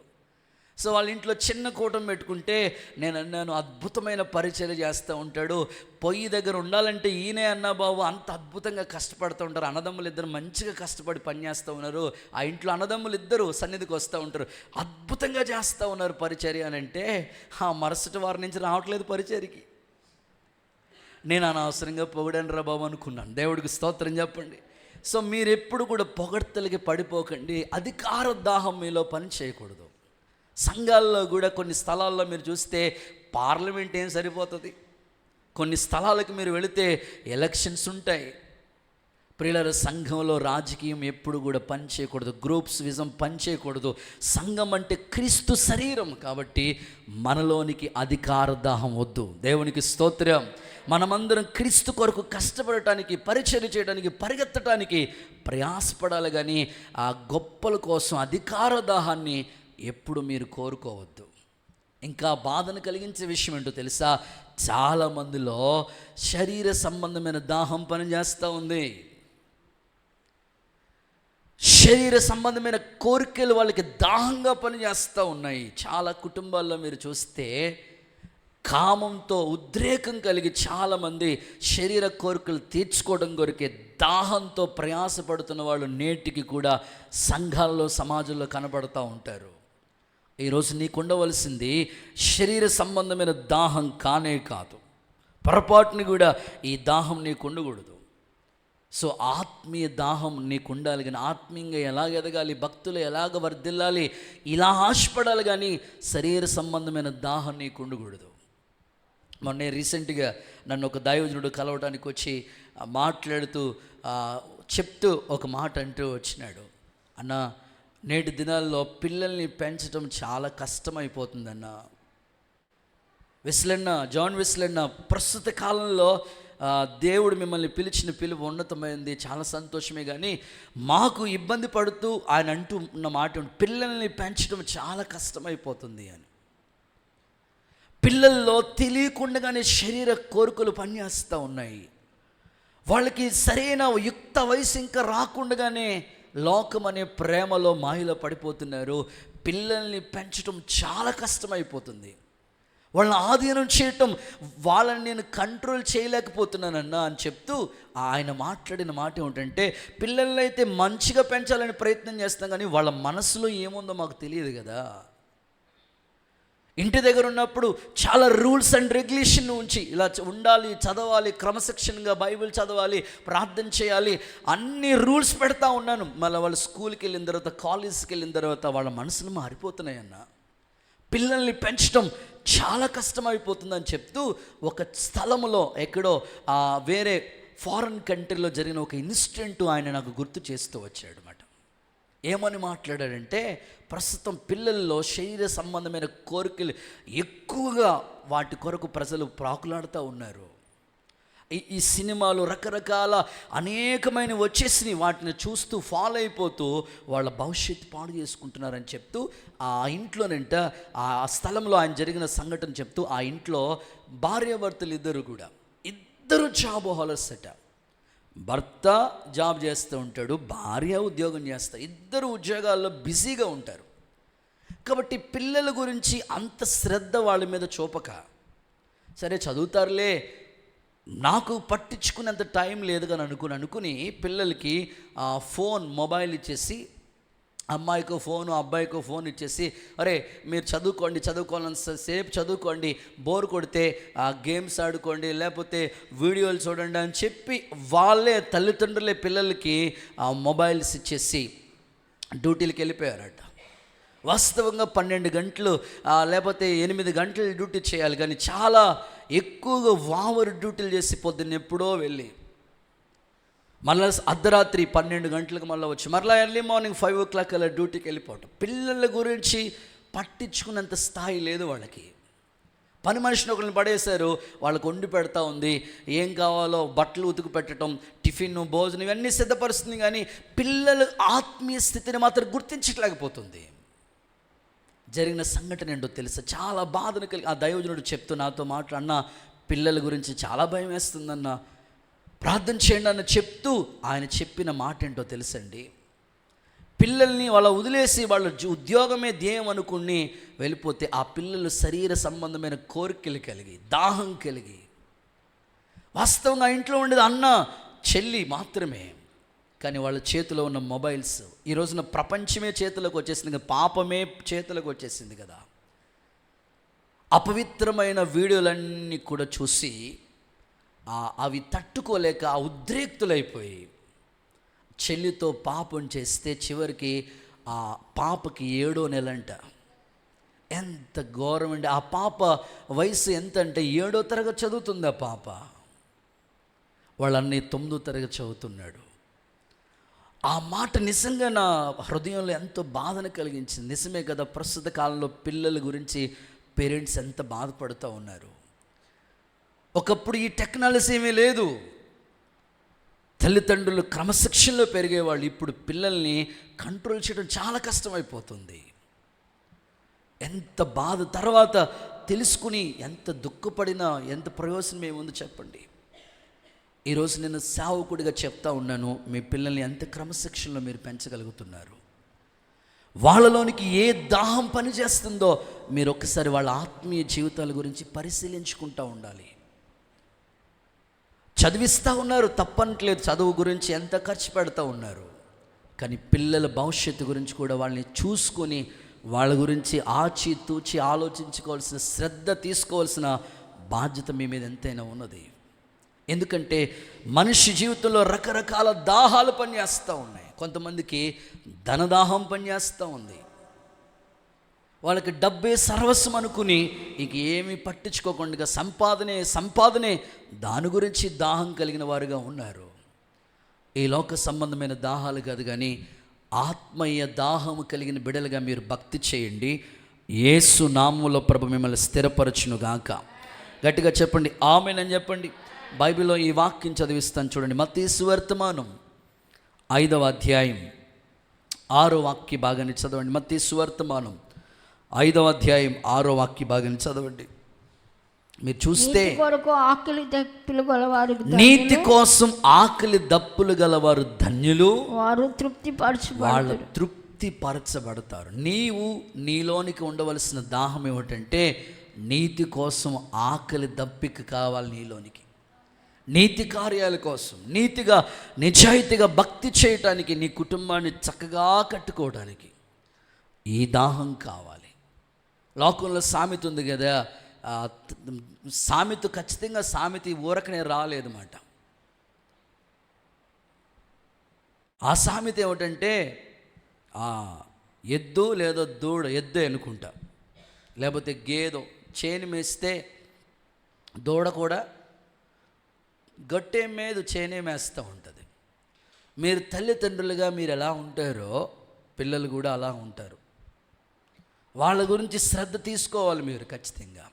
సో వాళ్ళ ఇంట్లో చిన్న కూటం పెట్టుకుంటే నేను అన్నాను, అద్భుతమైన పరిచయం చేస్తూ ఉంటాడు. పొయ్యి దగ్గర ఉండాలంటే ఈయనే అన్నా బాబు, అంత అద్భుతంగా కష్టపడుతూ ఉంటారు. అన్నదమ్ములు ఇద్దరు మంచిగా కష్టపడి పనిచేస్తూ ఉన్నారు. ఆ ఇంట్లో అన్నదమ్ములు ఇద్దరు సన్నిధికి వస్తూ ఉంటారు, అద్భుతంగా చేస్తూ ఉన్నారు పరిచర్య అని అంటే, ఆ మరుసటి వారి నుంచి రావట్లేదు పరిచర్యకి. నేను అనవసరంగా పొగడాను రా బాబు అనుకున్నాను. దేవుడికి స్తోత్రం చెప్పండి. సో మీరు ఎప్పుడు కూడా పొగడ్తలకి పడిపోకండి. అధికార దాహం మీలో పని చేయకూడదు. సంఘాల్లో కూడా కొన్ని స్థలాల్లో మీరు చూస్తే పార్లమెంట్ ఏం సరిపోతుంది, కొన్ని స్థలాలకు మీరు వెళితే ఎలక్షన్స్ ఉంటాయి. ప్రియులార, సంఘంలో రాజకీయం ఎప్పుడు కూడా పని చేయకూడదు, గ్రూప్స్ విజం పని చేయకూడదు. సంఘం అంటే క్రీస్తు శరీరం కాబట్టి మనలోనికి అధికార దాహం వద్దు. దేవునికి స్తోత్రం. మనమందరం క్రీస్తు కొరకు కష్టపడటానికి, పరిచర్య చేయడానికి, పరిగెత్తడానికి ప్రయాసపడాలి, కానీ ఆ గొప్పల కోసం అధికార దాహాన్ని ఎప్పుడు మీరు కోరుకోవద్దు. ఇంకా బాధను కలిగించే విషయం ఏంటో తెలుసా? చాలామందిలో శరీర సంబంధమైన దాహం పనిచేస్తూ ఉంది. శరీర సంబంధమైన కోరికలు వాళ్ళకి దాహంగా పనిచేస్తూ ఉన్నాయి. చాలా కుటుంబాల్లో మీరు చూస్తే కామంతో ఉద్రేకం కలిగి చాలామంది శరీర కోరికలు తీర్చుకోవడం కొరకే దాహంతో ప్రయాసపడుతున్న వాళ్ళు నేటికి కూడా సంఘాల్లో, సమాజంలో కనబడుతూ ఉంటారు. ఈరోజు నీకు ఉండవలసింది శరీర సంబంధమైన దాహం కానే కాదు, పొరపాటుని కూడా ఈ దాహం నీకు ఉండకూడదు. సో ఆత్మీయ దాహం నీకు ఉండాలి, కానీ ఆత్మీయంగా ఎలాగ ఎదగాలి, భక్తులు ఎలాగ వర్ధిల్లాలి, ఇలా ఆశపడాలి, కానీ శరీర సంబంధమైన దాహం నీకు ఉండకూడదు. మొన్నే రీసెంట్గా నన్ను ఒక దైవజనుడు కలవడానికి వచ్చి మాట్లాడుతూ చెప్తూ ఒక మాట అంటూ వచ్చినాడు. అన్న, నేటి దినాల్లో పిల్లల్ని పెంచడం చాలా కష్టమైపోతుందన్న. జాన్ వెస్లీ ప్రస్తుత కాలంలో దేవుడు మిమ్మల్ని పిలిచిన పిలుపు ఉన్నతమైంది, చాలా సంతోషమే, కానీ మాకు ఇబ్బంది పడుతూ ఆయన అంటూ ఉన్న మాట, పిల్లల్ని పెంచడం చాలా కష్టమైపోతుంది అని. పిల్లల్లో తెలియకుండానే శరీర కోరికలు పనిచేస్తూ ఉన్నాయి. వాళ్ళకి సరైన యుక్త వయసు ఇంకా రాకుండానే లోకం అనే ప్రేమలో మాయలో పడిపోతున్నారు. పిల్లల్ని పెంచడం చాలా కష్టమైపోతుంది. వాళ్ళని ఆధీనం చేయటం, వాళ్ళని నేను కంట్రోల్ చేయలేకపోతున్నానన్నా అని చెప్తూ ఆయన మాట్లాడిన మాట ఏమిటంటే, పిల్లల్ని అయితే మంచిగా పెంచాలని ప్రయత్నం చేస్తాం, కానీ వాళ్ళ మనసులో ఏముందో మాకు తెలియదు కదా. ఇంటి దగ్గర ఉన్నప్పుడు చాలా రూల్స్ అండ్ రెగ్యులేషన్ ఉంచి ఇలా ఉండాలి, చదవాలి, క్రమశిక్షణగా బైబిల్ చదవాలి, ప్రార్థన చేయాలి, అన్ని రూల్స్ పెడతా ఉన్నాను. మళ్ళీ వాళ్ళు స్కూల్కి వెళ్ళిన తర్వాత, కాలేజ్కి వెళ్ళిన తర్వాత వాళ్ళ మనసులు మారిపోతున్నాయన్న. పిల్లల్ని పెంచడం చాలా కష్టమైపోతుందని చెప్తూ ఒక స్థలంలో ఎక్కడో వేరే ఫారెన్ కంట్రీలో జరిగిన ఒక ఇన్సిడెంట్ ఆయన నాకు గుర్తు చేస్తూ వచ్చాడు అన్నమాట. ఏమని మాట్లాడాడంటే, ప్రస్తుతం పిల్లల్లో శరీర సంబంధమైన కోరికలు ఎక్కువగా వాటి కొరకు ప్రజలు ప్రాకులాడుతూ ఉన్నారు. ఈ సినిమాలు రకరకాల అనేకమైన వచ్చేసి వాటిని చూస్తూ ఫాలో అయిపోతూ వాళ్ళ భవిష్యత్తు పాడు చేసుకుంటున్నారని చెప్తూ ఆ ఇంట్లోనంట, ఆ స్థలంలో ఆయన జరిగిన సంఘటన చెప్తూ, ఆ ఇంట్లో భార్యాభర్తలు ఇద్దరు జాబ్ హోలర్స్ అట. భర్త జాబ్ చేస్తూ ఉంటాడు, భార్య ఉద్యోగం చేస్తా, ఇద్దరు ఉద్యోగాల్లో బిజీగా ఉంటారు. కాబట్టి పిల్లల గురించి అంత శ్రద్ధ వాళ్ళ మీద చూపక, సరే చదువుతారులే, నాకు పట్టించుకునేంత టైం లేదు కానీ అనుకుని పిల్లలకి మొబైల్ ఇచ్చేసి, అమ్మాయికో ఫోను అబ్బాయికో ఫోన్ ఇచ్చేసి, అరే మీరు చదువుకోవాలంత సేపు చదువుకోండి, బోర్ కొడితే గేమ్స్ ఆడుకోండి, లేకపోతే వీడియోలు చూడండి అని చెప్పి వాళ్ళే తల్లిదండ్రులే పిల్లలకి మొబైల్స్ ఇచ్చేసి డ్యూటీలకు వెళ్ళిపోయారట. వాస్తవంగా 12 గంటలు లేకపోతే 8 గంటలు డ్యూటీ చేయాలి, కానీ చాలా ఎక్కువగా ఓవర్ డ్యూటీలు చేసి పొద్దున్న ఎప్పుడో వెళ్ళి మళ్ళీ అర్ధరాత్రి 12 గంటలకు మళ్ళీ వచ్చి మళ్ళీ ఎర్లీ మార్నింగ్ 5 o'clock అలా డ్యూటీకి వెళ్ళిపోవటం. పిల్లల గురించి పట్టించుకున్నంత స్థాయి లేదు వాళ్ళకి. పని మనిషిని ఒకరిని పడేశారు, వాళ్ళకు వండి పెడతా ఉంది, ఏం కావాలో బట్టలు ఉతుకు పెట్టడం, టిఫిన్, భోజనం ఇవన్నీ సిద్ధపరుస్తుంది, కానీ పిల్లల ఆత్మీయ స్థితిని మాత్రం గుర్తించట్లేకపోతుంది. జరిగిన సంఘటన ఏంటో తెలుసా, చాలా బాధను కలిగి ఆ దైవజనుడు చెప్తూ నాతో మాట్లాడిన, పిల్లల గురించి చాలా భయం వేస్తుందన్న, ప్రార్థన చేయండి అని చెప్తూ ఆయన చెప్పిన మాట ఏంటో తెలుసండి, పిల్లల్ని వాళ్ళ వదిలేసి వాళ్ళ ఉద్యోగమే ధ్యేయం అనుకుని వెళ్ళిపోతే ఆ పిల్లలు శరీర సంబంధమైన కోరికలు కలిగి, దాహం కలిగి, వాస్తవంగా ఇంట్లో ఉండేది అన్న చెల్లి మాత్రమే, కానీ వాళ్ళ చేతిలో ఉన్న మొబైల్స్, ఈ రోజున ప్రపంచమే చేతులకు వచ్చేసింది కదా, పాపమే చేతులకు వచ్చేసింది కదా. అపవిత్రమైన వీడియోలన్నీ కూడా చూసి అవి తట్టుకోలేక ఉద్రేక్తులైపోయి చెల్లితో పాపం చేస్తే చివరికి ఆ పాపకి 7వ నెలంట. ఎంత ఘోరం అండి. ఆ పాప వయసు ఎంత అంటే 7వ తరగతి చదువుతుంది ఆ పాప, వాళ్ళన్నీ 9వ తరగతి చదువుతున్నాడు. ఆ మాట నిజంగా నా హృదయంలో ఎంతో బాధను కలిగించింది. నిజమే కదా, ప్రస్తుత కాలంలో పిల్లల గురించి పేరెంట్స్ ఎంత బాధపడుతూ ఉన్నారు. ఒకప్పుడు ఈ టెక్నాలజీ ఏమీ లేదు, తల్లిదండ్రులు క్రమశిక్షణలో పెరిగేవాళ్ళు. ఇప్పుడు పిల్లల్ని కంట్రోల్ చేయడం చాలా కష్టమైపోతుంది. ఎంత బాధ తర్వాత తెలుసుకుని ఎంత దుఃఖపడినా ఎంత ప్రయోజనం ఏముందో చెప్పండి. ఈరోజు నేను సేవకుడిగా చెప్తా ఉన్నాను, మీ పిల్లల్ని ఎంత క్రమశిక్షణలో మీరు పెంచగలుగుతున్నారు, వాళ్ళలోనికి ఏ దాహం పనిచేస్తుందో మీరు ఒక్కసారి వాళ్ళ ఆత్మీయ జీవితాల గురించి పరిశీలించుకుంటూ ఉండాలి. చదివిస్తూ ఉన్నారు, తప్పనట్లేదు, చదువు గురించి ఎంత ఖర్చు పెడతా ఉన్నారు, కానీ పిల్లల భవిష్యత్తు గురించి కూడా వాళ్ళని చూసుకొని వాళ్ళ గురించి ఆచితూచి ఆలోచించుకోవాల్సిన, శ్రద్ధ తీసుకోవాల్సిన బాధ్యత మీ మీద ఎంతైనా ఉన్నది. ఎందుకంటే మనిషి జీవితంలో రకరకాల దాహాలు పనిచేస్తూ ఉన్నాయి. కొంతమందికి ధనదాహం పనిచేస్తూ ఉంది. వాళ్ళకి డబ్బే సర్వస్వం అనుకుని ఇంక ఏమీ పట్టించుకోకుండా సంపాదనే దాని గురించి దాహం కలిగిన వారుగా ఉన్నారు. ఈ లోక సంబంధమైన దాహాలు కాదు, కానీ ఆత్మీయ దాహము కలిగిన బిడలుగా మీరు భక్తి చేయండి. యేసు నామములో ప్రభు మిమ్మల్ని స్థిరపరచునుగాక. గట్టిగా చెప్పండి ఆమేన్ అని చెప్పండి. బైబిల్లో ఈ వాక్యం చదివిస్తాను చూడండి. మత్తయి సువార్తమానం 5వ అధ్యాయం 6వ వాక్య భాగాన్ని చదవండి. మత్తయి సువార్తమానం 5వ అధ్యాయం 6వ వాక్య భాగాన్ని చదవండి. మీరు చూస్తే నీతి కోసం ఆకలి దప్పులు గలవారు ధన్యులు, వాళ్ళ తృప్తి పరచబడతారు. నీవు నీలోనికి ఉండవలసిన దాహం ఏమిటంటే నీతి కోసం ఆకలి దప్పిక కావాలి. నీలోనికి నీతి కార్యాల కోసం, నీతిగా నిజాయితీగా భక్తి చేయటానికి, నీ కుటుంబాన్ని చక్కగా కట్టుకోవడానికి ఈ దాహం కావాలి. లోకంలో సామెత ఉంది కదా, సామెత ఖచ్చితంగా సామెత ఊరకనే రాలేదన్నమాట. ఆ సామెత ఏమిటంటే ఎద్దు లేదా దూడ, ఎద్దే అనుకుంటా, లేకపోతే గేదె చేను మేస్తే దూడ కూడా గట్టే మీద చేనే మేస్తూ ఉంటుంది. మీరు తల్లిదండ్రులుగా మీరు ఎలా ఉంటారో పిల్లలు కూడా అలా ఉంటారు. వాళ్ళ గురించి శ్రద్ధ తీసుకోవాలి మీరు ఖచ్చితంగా.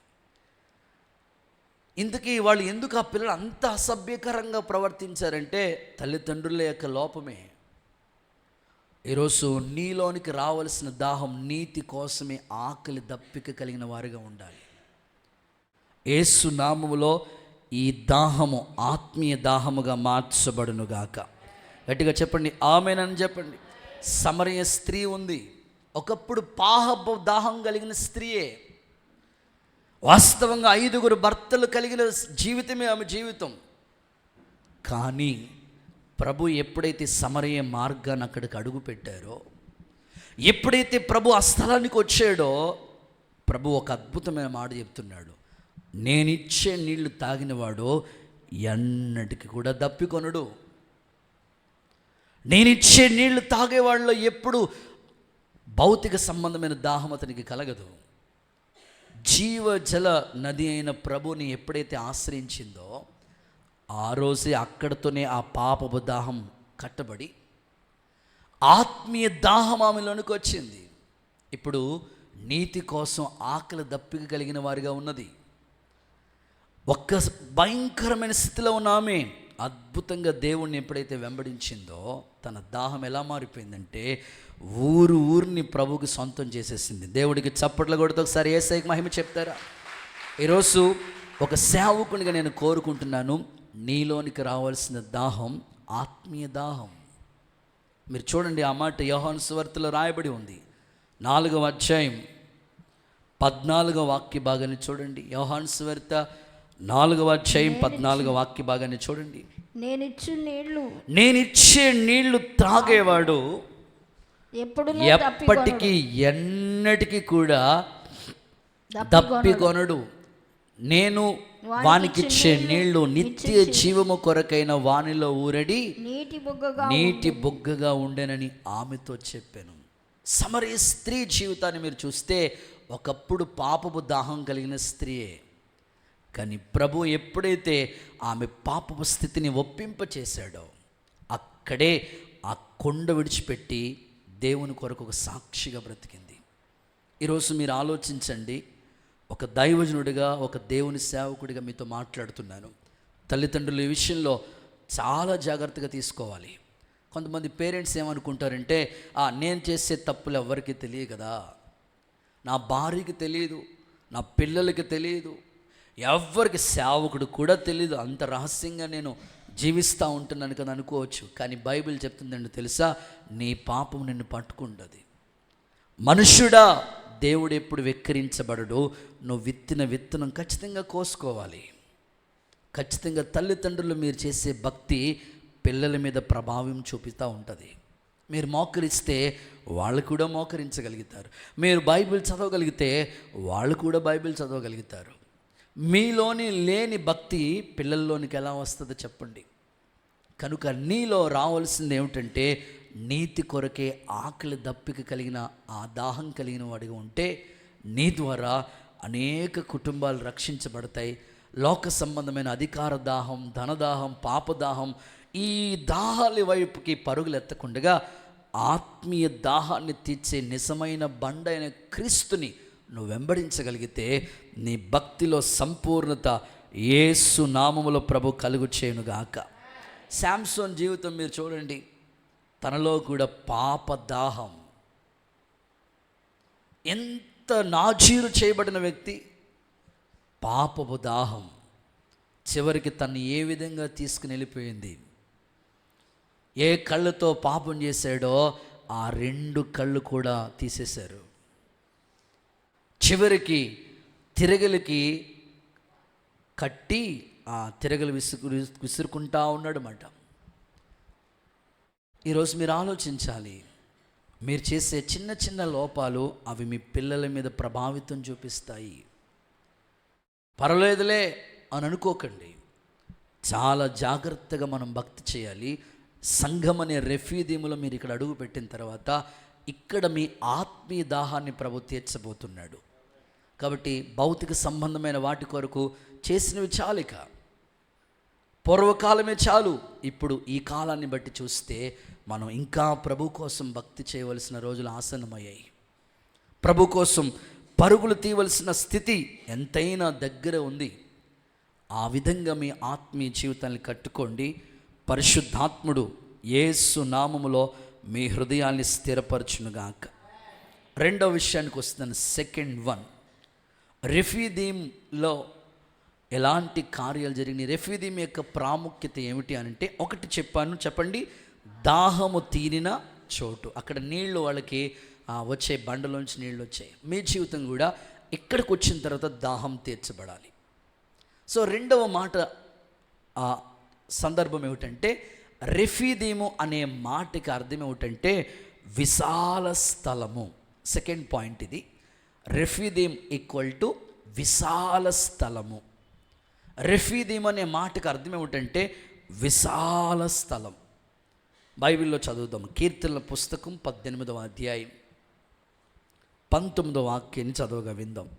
ఇందుకీ వాళ్ళు ఎందుకు ఆ పిల్లలు అంత అసభ్యకరంగా ప్రవర్తించారంటే తల్లిదండ్రుల యొక్క లోపమే. ఈరోజు నీలోనికి రావలసిన దాహం నీతి కోసమే ఆకలి దప్పిక కలిగిన వారిగా ఉండాలి. యేసు నామములో ఈ దాహము ఆత్మీయ దాహముగా మార్చబడునుగాక. గట్టిగా చెప్పండి ఆమేన్ అని చెప్పండి. సమరయ స్త్రీ ఉంది, ఒకప్పుడు పాప దాహం కలిగిన స్త్రీయే. వాస్తవంగా 5 భర్తలు కలిగిన జీవితమే ఆమె జీవితం. కానీ ప్రభు ఎప్పుడైతే సమరయ మార్గాన్ని అక్కడికి అడుగు పెట్టారో, ఎప్పుడైతే ప్రభు ఆ స్థలానికి వచ్చాడో, ప్రభు ఒక అద్భుతమైన మాట చెప్తున్నాడు. నేనిచ్చే నీళ్లు తాగినవాడు ఎన్నటికి కూడా దప్పికొనడు. నేనిచ్చే నీళ్లు తాగేవాళ్ళలో ఎప్పుడు భౌతిక సంబంధమైన దాహం అతనికి కలగదు. జీవజల నది అయిన ప్రభుని ఎప్పుడైతే ఆశ్రయించిందో ఆ రోజే అక్కడితోనే ఆ పాపపు దాహం కట్టబడి ఆత్మీయ దాహం ఆమెలోనికి వచ్చింది. ఇప్పుడు నీతి కోసం ఆకలి దప్పిక కలిగిన వారిగా ఉన్నది. ఒక్క భయంకరమైన స్థితిలో ఉన్న ఆమె అద్భుతంగా దేవుణ్ణి ఎప్పుడైతే వెంబడించిందో తన దాహం ఎలా మారిపోయిందంటే ఊరిని ప్రభువుకి సొంతం చేసేసింది. దేవుడికి చప్పట్లు కొడుతూ ఒకసారి యేసయ్యకి మహిమ చెప్తారా? ఈరోజు ఒక సేవకునిగా నేను కోరుకుంటున్నాను, నీలోనికి రావాల్సిన దాహం ఆత్మీయ దాహం. మీరు చూడండి, ఆ మాట యోహాను సువార్తలో రాయబడి ఉంది. 4వ అధ్యాయం 14వ వాక్య భాగాన్ని చూడండి. యోహాను సువార్త 4వ అధ్యాయం 14వ వాక్య భాగాన్ని చూడండి. నేనిచ్చే నీళ్లు త్రాగేవాడు ఎప్పటికీ ఎన్నటికీ కూడా దప్పికొనడు. నేను వానికిచ్చే నీళ్లు నిత్య జీవము కొరకైన వానిలో ఊరడి నీటి బుగ్గగా ఉండేనని ఆమెతో చెప్పాను. సమరయ స్త్రీ జీవితాన్ని మీరు చూస్తే ఒకప్పుడు పాపపు దాహం కలిగిన స్త్రీయే. కానీ ప్రభు ఎప్పుడైతే ఆమె పాపపు స్థితిని ఒప్పింపచేశాడో అక్కడే ఆ కొండ విడిచిపెట్టి దేవుని కొరకు ఒక సాక్షిగా బ్రతికింది. ఈరోజు మీరు ఆలోచించండి, ఒక దైవజనుడిగా, ఒక దేవుని సేవకుడిగా మీతో మాట్లాడుతున్నాను. తల్లిదండ్రులు ఈ విషయంలో చాలా జాగ్రత్తగా తీసుకోవాలి. కొంతమంది పేరెంట్స్ ఏమనుకుంటారంటే నేను చేసే తప్పులు ఎవరికి తెలియదు కదా, నా భార్యకి తెలియదు, నా పిల్లలకి తెలియదు, ఎవరికి సేవకుడు కూడా తెలియదు, అంత రహస్యంగా నేను జీవిస్తూ ఉంటున్నాను కదా అనుకోవచ్చు. కానీ బైబిల్ చెప్తుందండి తెలుసా, నీ పాపం నిన్ను పట్టుకుంటుంది. మనుష్యుడా, దేవుడు ఎప్పుడు వెక్కిరించబడడు. నువ్వు విత్తిన విత్తనం ఖచ్చితంగా కోసుకోవాలి. ఖచ్చితంగా తల్లిదండ్రులు మీరు చేసే భక్తి పిల్లల మీద ప్రభావం చూపిస్తూ ఉంటుంది. మీరు మోకరిస్తే వాళ్ళు కూడా మోకరించగలుగుతారు. మీరు బైబిల్ చదవగలిగితే వాళ్ళు కూడా బైబిల్ చదవగలుగుతారు. మీలోని లేని భక్తి పిల్లల్లోనికి ఎలా వస్తుందో చెప్పండి. కనుక నీలో రావాల్సింది ఏమిటంటే నీతి కొరకే ఆకలి దప్పిక కలిగిన ఆ దాహం కలిగిన వాడిగా ఉంటే నీ ద్వారా అనేక కుటుంబాలు రక్షించబడతాయి. లోక సంబంధమైన అధికార దాహం, ధనదాహం, పాపదాహం, ఈ దాహాల వైపుకి పరుగులు ఎత్తకుండగా ఆత్మీయ దాహాన్ని తీర్చే నిజమైన బండైన క్రీస్తుని నువ్వు వెంబడించగలిగితే నీ భక్తిలో సంపూర్ణత యేసు నామములో ప్రభు కలుగు చేయునుగాక. శాంసోన్ జీవితం మీరు చూడండి, తనలో కూడా పాపదాహం. ఎంత నాజీరు చేయబడిన వ్యక్తి, పాపపు దాహం చివరికి తను ఏ విధంగా తీసుకుని వెళ్ళిపోయింది. ఏ కళ్ళతో పాపం చేశాడో ఆ 2 కళ్ళు కూడా తీసేశారు. చివరికి తిరగలికి కట్టి ఆ తిరగలు విసురుకుంటా ఉన్నాడు మాట. ఈరోజు మీరు ఆలోచించాలి, మీరు చేసే చిన్న చిన్న లోపాలు అవి మీ పిల్లల మీద ప్రభావితం చూపిస్తాయి. పర్వాలేదులే అని అనుకోకండి, చాలా జాగ్రత్తగా మనం భక్తి చేయాలి. సంఘం అనే రెఫ్యూదీములో మీరు ఇక్కడ అడుగు పెట్టిన తర్వాత ఇక్కడ మీ ఆత్మీయ దాహాన్ని ప్రభు తీర్చబోతున్నాడు. కాబట్టి భౌతిక సంబంధమైన వాటి కొరకు చేసినవి చాలిక, పూర్వకాలమే చాలు. ఇప్పుడు ఈ కాలాన్ని బట్టి చూస్తే మనం ఇంకా ప్రభు కోసం భక్తి చేయవలసిన రోజులు ఆసన్నమయ్యాయి. ప్రభు కోసం పరుగులు తీయవలసిన స్థితి ఎంతైనా దగ్గర ఉంది. ఆ విధంగా మీ ఆత్మీయ జీవితాన్ని కట్టుకోండి. పరిశుద్ధాత్ముడు యేసు నామములో మీ హృదయాన్ని స్థిరపరచునుగాక. రెండవ విషయానికి వస్తున్నాను. సెకండ్ వన్, రెఫీదీంలో ఎలాంటి కార్యాలు జరిగినాయి, రెఫీదీం యొక్క ప్రాముఖ్యత ఏమిటి అని అంటే, ఒకటి చెప్పాను, చెప్పండి. దాహము తీరిన చోటు. అక్కడ నీళ్లు వాళ్ళకి వచ్చే బండలోంచి నీళ్ళు వచ్చాయి. మీ జీవితం కూడా ఇక్కడికి వచ్చిన తర్వాత దాహం తీర్చబడాలి. సో రెండవ మాట సందర్భం ఏమిటంటే, రెఫీదీము అనే మాటకి అర్థం ఏమిటంటే విశాల స్థలము. సెకండ్ పాయింట్ ఇది. రెఫీదీం ఈక్వల్ టు విశాల స్థలము. రెఫీదీం అనే మాటకి అర్థం ఏమిటంటే విశాల స్థలం. బైబిల్లో చదువుదాం. కీర్తనల పుస్తకం 18వ అధ్యాయం 19వ వాక్యాన్ని చదవగా విందాం.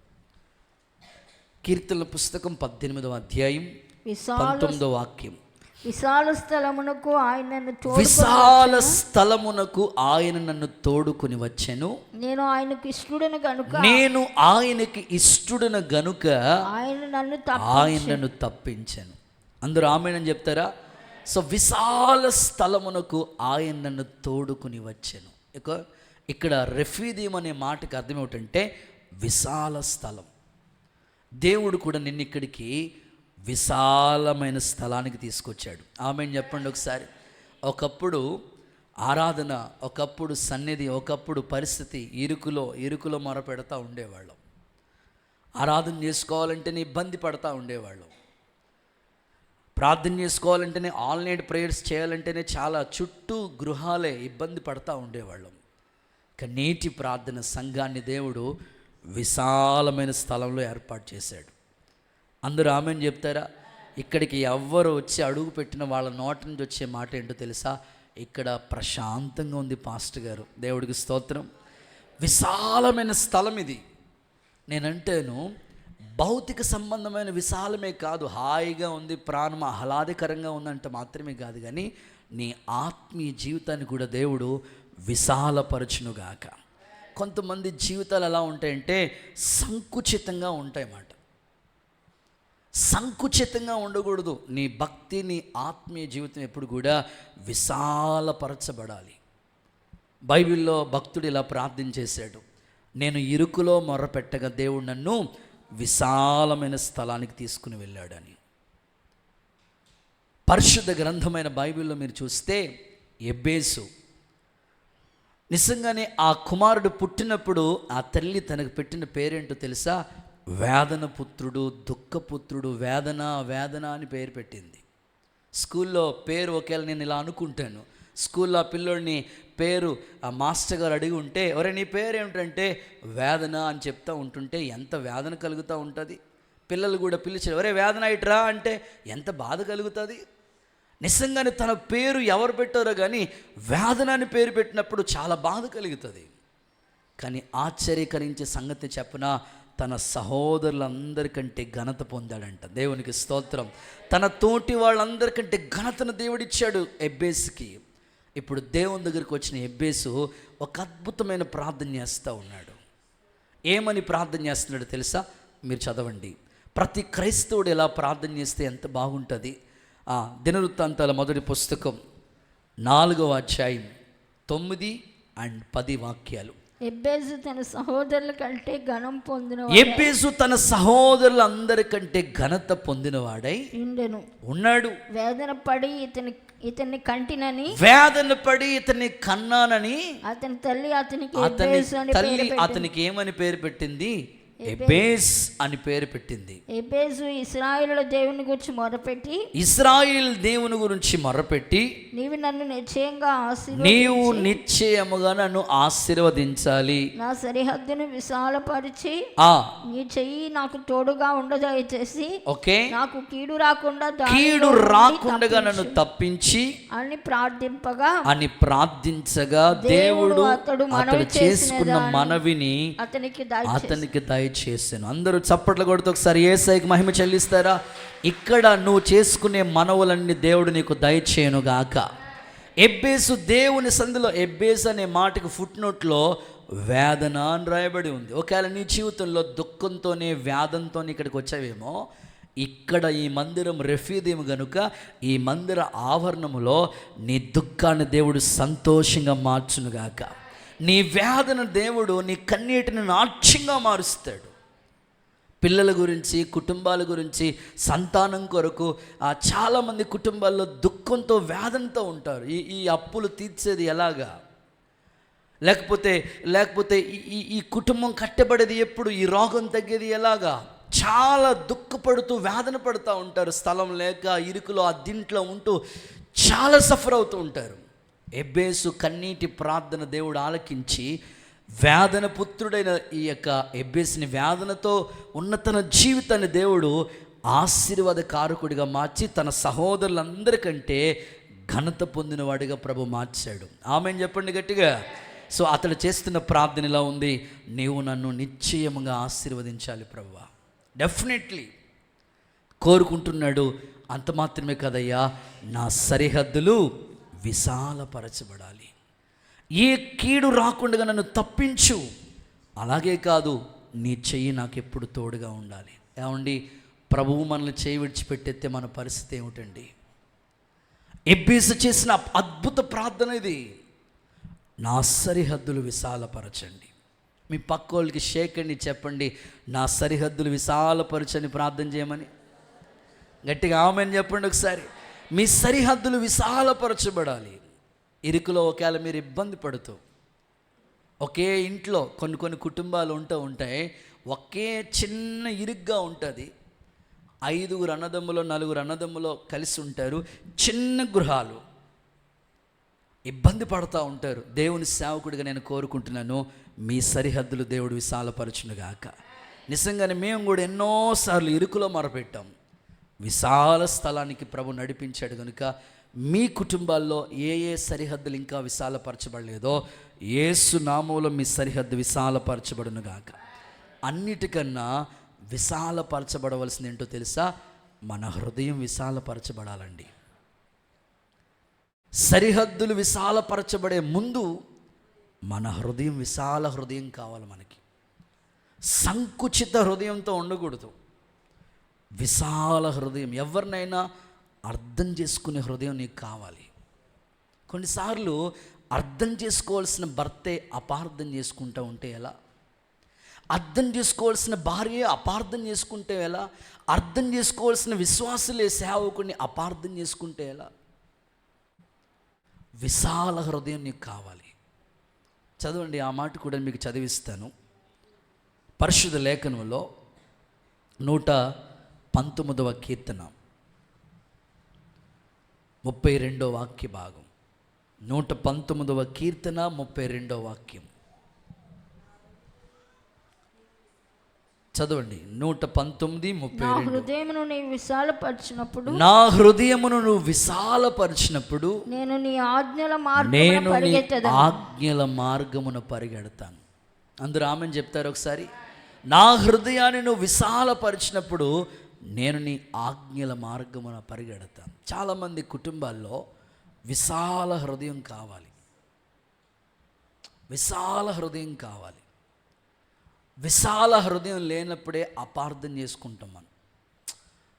కీర్తనల పుస్తకం 18వ అధ్యాయం 19వ వాక్యం. విశాల స్థలమునకు ఆయన నన్ను తోడుకొని వచ్చెను. నేను ఆయనకు ఇష్టడును గనుక ఆయన నన్ను తప్పించెను. అందరూ ఆమేన్ చెప్తారా? సో విశాల స్థలమునకు ఆయన నన్ను తోడుకుని వచ్చెను. ఇక్కడ రెఫీదీం అనే మాటకి అర్థం ఏమిటంటే విశాల స్థలం. దేవుడు కూడా నిన్ను ఇక్కడికి విశాలమైన స్థలానికి తీసుకొచ్చాడు. ఆమేన్ చెప్పండి ఒకసారి. ఒకప్పుడు ఆరాధన, ఒకప్పుడు సన్నిధి, ఒకప్పుడు పరిస్థితి ఇరుకులో మొరపెడతా ఉండేవాళ్ళం. ఆరాధన చేసుకోవాలంటేనే ఇబ్బంది పడతా ఉండేవాళ్ళం. ప్రార్థన చేసుకోవాలంటేనే, ఆన్లైన్ ప్రేయర్స్ చేయాలంటేనే చాలా చుట్టూ గృహాలే ఇబ్బంది పడతా ఉండేవాళ్ళం. కానీ నేటి ప్రార్థన సంఘాన్ని దేవుడు విశాలమైన స్థలంలో ఏర్పాటు చేశాడు. అందరూ ఆమేన్ చెప్తారా? ఇక్కడికి ఎవ్వరు వచ్చి అడుగు పెట్టిన వాళ్ళ నోట నుంచి వచ్చే మాట ఏంటో తెలుసా? ఇక్కడ ప్రశాంతంగా ఉంది పాస్టర్ గారు. దేవుడికి స్తోత్రం. విశాలమైన స్థలం ఇది. నేనంటేను భౌతిక సంబంధమైన విశాలమే కాదు, హాయిగా ఉంది, ప్రాణం ఆహ్లాదకరంగా ఉందంటే మాత్రమే కాదు, కానీ నీ ఆత్మీయ జీవితాన్ని కూడా దేవుడు విశాలపరచునుగాక. కొంతమంది జీవితాలు ఎలా ఉంటాయంటే సంకుచితంగా ఉంటాయన్నమాట. సంకుచితంగా ఉండకూడదు. నీ భక్తి, నీ ఆత్మీయ జీవితం ఎప్పుడు కూడా విశాలపరచబడాలి. బైబిల్లో భక్తుడు ఇలా ప్రార్థన చేశాడు, నేను ఇరుకులో మొర్రపెట్టగా దేవుడు నన్ను విశాలమైన స్థలానికి తీసుకుని వెళ్ళాడని. పరిశుద్ధ గ్రంథమైన బైబిల్లో మీరు చూస్తే ఎబ్బేసు నిజంగానే ఆ కుమారుడు పుట్టినప్పుడు ఆ తల్లి తనకు పెట్టిన పేరేంటో తెలుసా? వేదన పుత్రుడు, దుఃఖపుత్రుడు, వేదన అని పేరు పెట్టింది. స్కూల్లో పేరు ఒకవేళ నేను ఇలా అనుకుంటాను, స్కూల్లో ఆ పిల్లోడిని పేరు ఆ మాస్టర్ గారు అడిగి ఉంటే, ఎవరే నీ పేరు ఏమిటంటే వేదన అని చెప్తా ఉంటుంటే ఎంత వేదన కలుగుతూ ఉంటుంది. పిల్లలు కూడా పిలిచారు, ఒరే వేదన ఇట్రా అంటే ఎంత బాధ కలుగుతుంది. నిజంగానే తన పేరు ఎవరు పెట్టారో కానీ వేదన అని పేరు పెట్టినప్పుడు చాలా బాధ కలుగుతుంది. కానీ ఆశ్చర్యకరించే సంగతి చెప్పన, తన సహోదరులందరికంటే ఘనత పొందాడంట. దేవునికి స్తోత్రం. తన తోటి వాళ్ళందరికంటే ఘనతను దేవుడిచ్చాడు ఎబ్బేసుకి. ఇప్పుడు దేవుని దగ్గరికి వచ్చిన ఎబ్బేసు ఒక అద్భుతమైన ప్రార్థన చేస్తూ ఉన్నాడు. ఏమని ప్రార్థన చేస్తున్నాడు తెలుసా? మీరు చదవండి. ప్రతి క్రైస్తవుడు ఎలా ప్రార్థన చేస్తే ఎంత బాగుంటుంది. దినవృత్తాంతాల మొదటి పుస్తకం 4వ అధ్యాయం 9 and 10 వాక్యాలు. ఎబ్బేసు తన సహోదరుల కంటే ఘనం పొందిన ఎబ్బేసు తన సహోదరులందరికంటే ఘనత పొందినవాడై ఉన్నాడు. వేదన పడి ఇతన్ని కంటినని, వేదన పడి ఇతన్ని కన్నానని అతని తల్లి అతనికి ఏమని పేరు పెట్టింది? ఎబ్బేస్ అని పేరు పెట్టింది. ఎబ్బేసు ఇశ్రాయేలు దేవుని గురించి మొరపెట్టి, ఇశ్రాయేల్ దేవుని గురించి మొరపెట్టి, నీవు నిశ్చయముగా నన్ను ఆశీర్వదించాలి, నా సరిహద్దును విశాలపరిచి నీ చెయ్యి నాకు తోడుగా ఉండదయచేసి, ఓకే, నాకు కీడు రాకుండా నన్ను తప్పించి అని ప్రార్థించగా దేవుడు అతడు చేసుకున్న మనవిని అతనికి దయచేసాను. అందరూ చప్పట్లు కొడుతూ ఒకసారి యేసయ్యకి మహిమ చెల్లిస్తారా? ఇక్కడ నువ్వు చేసుకునే మనవులన్నీ దేవుడు నీకు దయచేయను గాక. ఎబ్బేసు దేవుని సందులో, ఎబ్బేసు అనే మాటకు ఫుట్నోట్లో వేదన అని రాయబడి ఉంది. ఒకవేళ నీ జీవితంలో దుఃఖంతోనే వేదంతోనే ఇక్కడికి వచ్చావేమో, ఇక్కడ ఈ మందిరం రెఫీదీము గనుక ఈ మందిర ఆవరణములో నీ దుఃఖాన్ని దేవుడు సంతోషంగా మార్చునుగాక. నీ వేదన దేవుడు నీ కన్నీటిని నాట్యంగా మారుస్తాడు. పిల్లల గురించి, కుటుంబాల గురించి, సంతానం కొరకు చాలామంది కుటుంబాల్లో దుఃఖంతో వేదనతో ఉంటారు. ఈ అప్పులు తీర్చేది ఎలాగా, లేకపోతే ఈ కుటుంబం కట్టబడేది ఎప్పుడు, ఈ రోగం తగ్గేది ఎలాగా, చాలా దుఃఖపడుతూ వేదన పడుతూ ఉంటారు. స్థలం లేక ఇరుకులో దీంట్లో ఉంటూ చాలా సఫర్ అవుతూ ఉంటారు. ఎబ్బేసు కన్నీటి ప్రార్థన దేవుడు ఆలకించి వేదన పుత్రుడైన ఈ యొక్క ఎబ్బేసుని వేదనతో ఉన్న తన జీవితాన్ని దేవుడు ఆశీర్వాదకారకుడిగా మార్చి తన సహోదరులందరికంటే ఘనత పొందినవాడిగా ప్రభు మార్చాడు. ఆమెను చెప్పండి గట్టిగా. సో అతడు చేస్తున్న ప్రార్థన ఇలా ఉంది, నీవు నన్ను నిశ్చయముగా ఆశీర్వదించాలి ప్రభువా. డెఫినెట్లీ కోరుకుంటున్నాడు. అంత మాత్రమే కదయ్యా, నా సరిహద్దులు విశాలపరచబడాలి, ఏ కీడు రాకుండా నన్ను తప్పించు. అలాగే కాదు, నీ చెయ్యి నాకు ఎప్పుడు తోడుగా ఉండాలి. ఏమండి, ప్రభువు మనల్ని చేయి విడిచిపెట్టేస్తే మన పరిస్థితి ఏమిటండి? ఎబ్బేసు చేసిన అద్భుత ప్రార్థన ఇది. నా సరిహద్దులు విశాలపరచండి. మీ పక్కోళ్ళకి షేకండి, చెప్పండి, నా సరిహద్దులు విశాలపరచని ప్రార్థన చేయమని. గట్టిగా ఆమెను చెప్పండి ఒకసారి. మీ సరిహద్దులు విశాలపరచబడాలి. ఇరుకులో ఒకవేళ మీరు ఇబ్బంది పడుతూ, ఒకే ఇంట్లో కొన్ని కుటుంబాలు ఉంటాయి, ఒకే చిన్న ఇరుగ్గా ఉంటుంది. 5 అన్నదమ్ములో 4 అన్నదమ్ములో కలిసి ఉంటారు, చిన్న గృహాలు, ఇబ్బంది పడుతూ ఉంటారు. దేవుని సేవకుడిగా నేను కోరుకుంటున్నాను, మీ సరిహద్దులు దేవుడు విశాలపరచునుగాక. నిజంగానే మేము కూడా ఎన్నోసార్లు ఇరుకులో మొరపెట్టాం. విశాల స్థలానికి ప్రభు నడిపించాడు కనుక మీ కుటుంబాల్లో ఏ సరిహద్దులు ఇంకా విశాలపరచబడలేదో యేసు నామములో మీ సరిహద్దు విశాలపరచబడునుగాక. అన్నిటికన్నా విశాలపరచబడవలసింది ఏంటో తెలుసా? మన హృదయం విశాలపరచబడాలండి. సరిహద్దులు విశాలపరచబడే ముందు మన హృదయం విశాల హృదయం కావాలి. మనకి సంకుచిత హృదయంతో ఉండకూడదు. విశాల హృదయం, ఎవరినైనా అర్థం చేసుకునే హృదయం నీకు కావాలి. కొన్నిసార్లు అర్థం చేసుకోవాల్సిన భర్తే అపార్థం చేసుకుంటూ ఉంటే ఎలా? అర్థం చేసుకోవాల్సిన భార్య అపార్థం చేసుకుంటే ఎలా? అర్థం చేసుకోవాల్సిన విశ్వాసులే సేవకుని అపార్థం చేసుకుంటే ఎలా? విశాల హృదయం నీకు కావాలి. చదవండి, ఆ మాట కూడా మీకు చదివిస్తాను. పరిశుద్ధ లేఖనంలో 119వ కీర్తన 32వ వాక్య భాగం. 119వ కీర్తన 32వ వాక్యం చదవండి 119:32. నా హృదయమును నీ విశాలపరిచినప్పుడు నా హృదయమును నువ్వు విశాలపరిచినప్పుడు నేను నీ ఆజ్ఞల మార్గమున నేను నీ పరిగెత్తెదను. ఆజ్ఞల మార్గమున పరిగెడతాను. అందరూ ఆమెను చెప్తారు ఒకసారి. నా హృదయాన్ని నువ్వు విశాలపరిచినప్పుడు నేను నీ ఆజ్ఞల మార్గమున పరిగెడతాను. చాలామంది కుటుంబాల్లో విశాల హృదయం కావాలి, విశాల హృదయం కావాలి. విశాల హృదయం లేనప్పుడే అపార్థం చేసుకుంటాం మనం.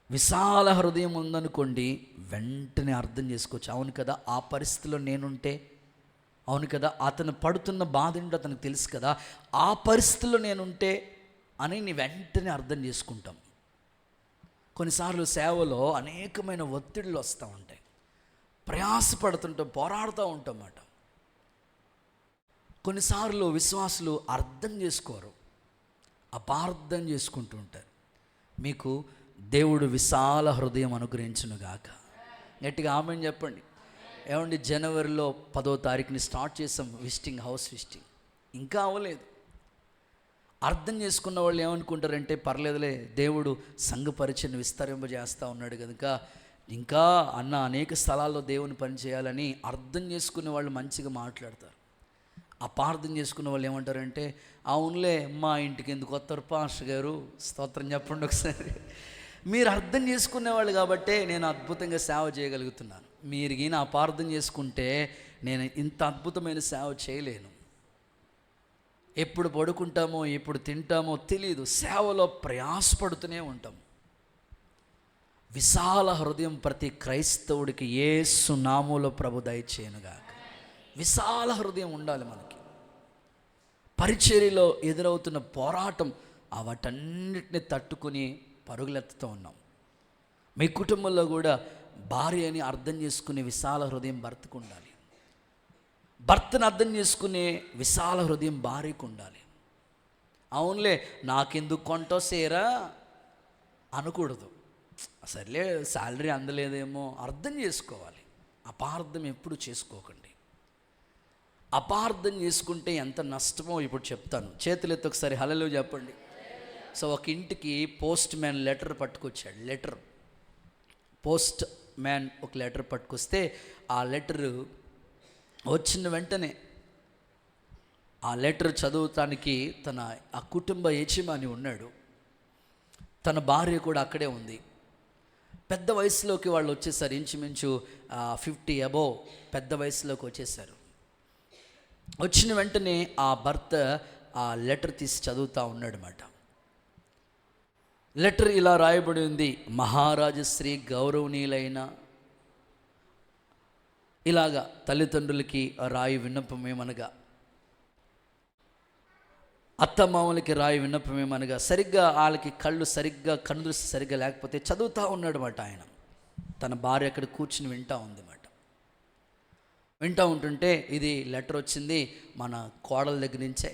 విశాల హృదయం ఉందనుకోండి, వెంటనే అర్థం చేసుకోవచ్చు. అవును కదా, ఆ పరిస్థితిలో నేనుంటే, అవును కదా, అతను పడుతున్న బాధ ఏంటో అతనికి తెలుసు కదా, ఆ పరిస్థితిలో నేనుంటే అని నీ వెంటనే అర్థం చేసుకుంటాం. కొన్నిసార్లు సేవలో అనేకమైన ఒత్తిడులు వస్తూ ఉంటాయి, ప్రయాసపడుతుంటాం, పోరాడుతూ ఉంటాం అన్నమాట. కొన్నిసార్లు విశ్వాసులు అర్థం చేసుకోరు, అపార్థం చేసుకుంటూ ఉంటారు. మీకు దేవుడు విశాల హృదయం అనుగ్రహించునుగాక. గట్టిగా ఆమెను చెప్పండి. ఏమండి, జనవరిలో 10వ తారీఖుని స్టార్ట్ చేసాం విజిటింగ్, హౌస్ విజిటింగ్. ఇంకా అవ్వలేదు. అర్థం చేసుకున్న వాళ్ళు ఏమనుకుంటారంటే, పర్లేదులే, దేవుడు సంఘ పరిచయం విస్తరింపజేస్తూ ఉన్నాడు కనుక ఇంకా అన్న అనేక స్థలాల్లో దేవుని పని చేయాలని అర్థం చేసుకునే వాళ్ళు మంచిగా మాట్లాడతారు. అపార్థం చేసుకున్న వాళ్ళు ఏమంటారంటే, అవునులే, మా ఇంటికి ఎందుకు వస్తారు పాస్టర్ గారు, స్తోత్రం చెప్పండి ఒకసారి. మీరు అర్థం చేసుకునేవాళ్ళు కాబట్టే నేను అద్భుతంగా సేవ చేయగలుగుతున్నాను. మీరు ఈయన అపార్థం చేసుకుంటే నేను ఇంత అద్భుతమైన సేవ చేయలేను. ఎప్పుడు పడుకుంటామో ఎప్పుడు తింటామో తెలియదు, సేవలో ప్రయాసపడుతూనే ఉంటాం. విశాల హృదయం ప్రతి క్రైస్తవుడికి యేసు నామములో ప్రభు దయచేయునుగాక. విశాల హృదయం ఉండాలి మనకి. పరిచర్యలో ఎదురవుతున్న పోరాటం వాటన్నిటిని తట్టుకుని పరుగులెత్తుతూ ఉన్నాం. మీ కుటుంబంలో కూడా భార్య అని అర్థం చేసుకునే విశాల హృదయం భర్తకు ఉండాలి, భర్తను అర్థం చేసుకునే విశాల హృదయం భార్యకు ఉండాలి. అవునులే, నాకెందుకు కొంటో సేరా అనకూడదు. సర్లే, శాలరీ అందలేదేమో, అర్థం చేసుకోవాలి. అపార్థం ఎప్పుడు చేసుకోకండి. అపార్థం చేసుకుంటే ఎంత నష్టమో ఇప్పుడు చెప్తాను. చేతులెత్తి ఒకసారి హల్లెలూయా చెప్పండి. సో ఒక ఇంటికి పోస్ట్ మ్యాన్ లెటర్ పట్టుకొచ్చాడు. పోస్ట్ మ్యాన్ ఒక లెటర్ పట్టుకొస్తే ఆ లెటర్ వచ్చిన వెంటనే ఆ లెటర్ చదువుతానికి ఆ కుటుంబ యజమాని ఉన్నాడు, తన భార్య కూడా అక్కడే ఉంది. పెద్ద వయసులోకి వాళ్ళు వచ్చేసారు, ఇంచుమించు 50 అబోవ్ పెద్ద వయసులోకి వచ్చేసారు. వచ్చిన వెంటనే ఆ భర్త ఆ లెటర్ తీసి చదువుతూ ఉన్నాడు అన్నమాట. లెటర్ ఇలా రాయబడి ఉంది: మహారాజశ్రీ గౌరవనీయులైన, ఇలాగా తల్లిదండ్రులకి రాయి విన్నపమేమనగా, అత్తమామలకి రాయి విన్నపమేమనగా, సరిగ్గా వాళ్ళకి కన్నుదృష్టి సరిగ్గా లేకపోతే చదువుతూ ఉన్నాడు అన్నమాట ఆయన. తన భార్య అక్కడ కూర్చుని వింటూ ఉంది అన్నమాట. వింటూ ఉంటుంటే ఇది లెటర్ వచ్చింది మన కోడల దగ్గర నుంచే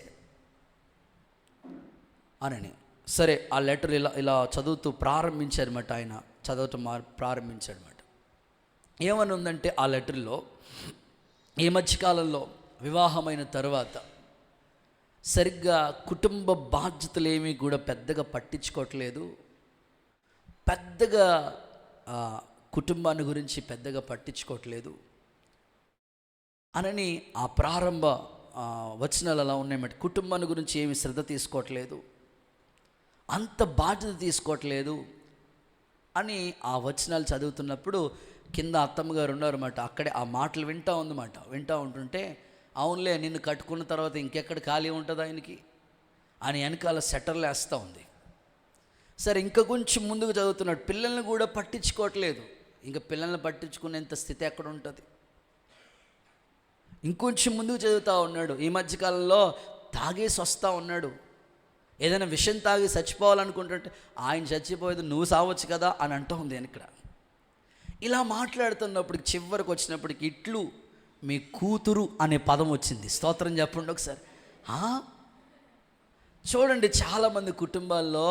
అని. సరే, ఆ లెటర్ ఇలా చదువుతూ ప్రారంభించారన్నమాట. ఆయన చదవటం ప్రారంభించాడనమాట. ఏమని ఉందంటే ఆ లెటర్లో, ఈ మధ్యకాలంలో వివాహమైన తర్వాత సరిగ్గా కుటుంబ బాధ్యతలు ఏమీ కూడా పెద్దగా పట్టించుకోవట్లేదు, పెద్దగా కుటుంబాన్ని గురించి పెద్దగా పట్టించుకోవట్లేదు అనని ఆ ప్రారంభ వచనాలు అలా ఉన్నాయన్నమాట. కుటుంబాన్ని గురించి ఏమి శ్రద్ధ తీసుకోవట్లేదు, అంత బాధ్యత తీసుకోవట్లేదు అని ఆ వచనాలు చదువుతున్నప్పుడు కింద అత్తమ్మగారు ఉన్నారన్నమాట. అక్కడే ఆ మాటలు వింటూ ఉందన్నమాట. వింటూ ఉంటుంటే, అవునులే, నిన్ను కట్టుకున్న తర్వాత ఇంకెక్కడ ఖాళీ ఉంటుంది ఆయనకి అని వెనకాల సెటర్లు వేస్తూ ఉంది. సరే, ఇంకా కొంచెం ముందుకు చదువుతున్నాడు. పిల్లల్ని కూడా పట్టించుకోవట్లేదు. ఇంకా పిల్లల్ని పట్టించుకునేంత స్థితి ఎక్కడ ఉంటుంది? ఇంకొంచెం ముందుకు చదువుతూ ఉన్నాడు. ఈ మధ్యకాలంలో తాగేసి వస్తూ ఉన్నాడు. ఏదైనా విషయం తాగి చచ్చిపోవాలనుకుంటుంటే, ఆయన చచ్చిపోయేది నువ్వు సావచ్చు కదా అని అంటూ ఉంది వెనక. ఇలా మాట్లాడుతున్నప్పటికి చివరికి వచ్చినప్పటికి ఇట్లు మీ కూతురు అనే పదం వచ్చింది. స్తోత్రం చెప్పండి ఒకసారి. చూడండి, చాలామంది కుటుంబాల్లో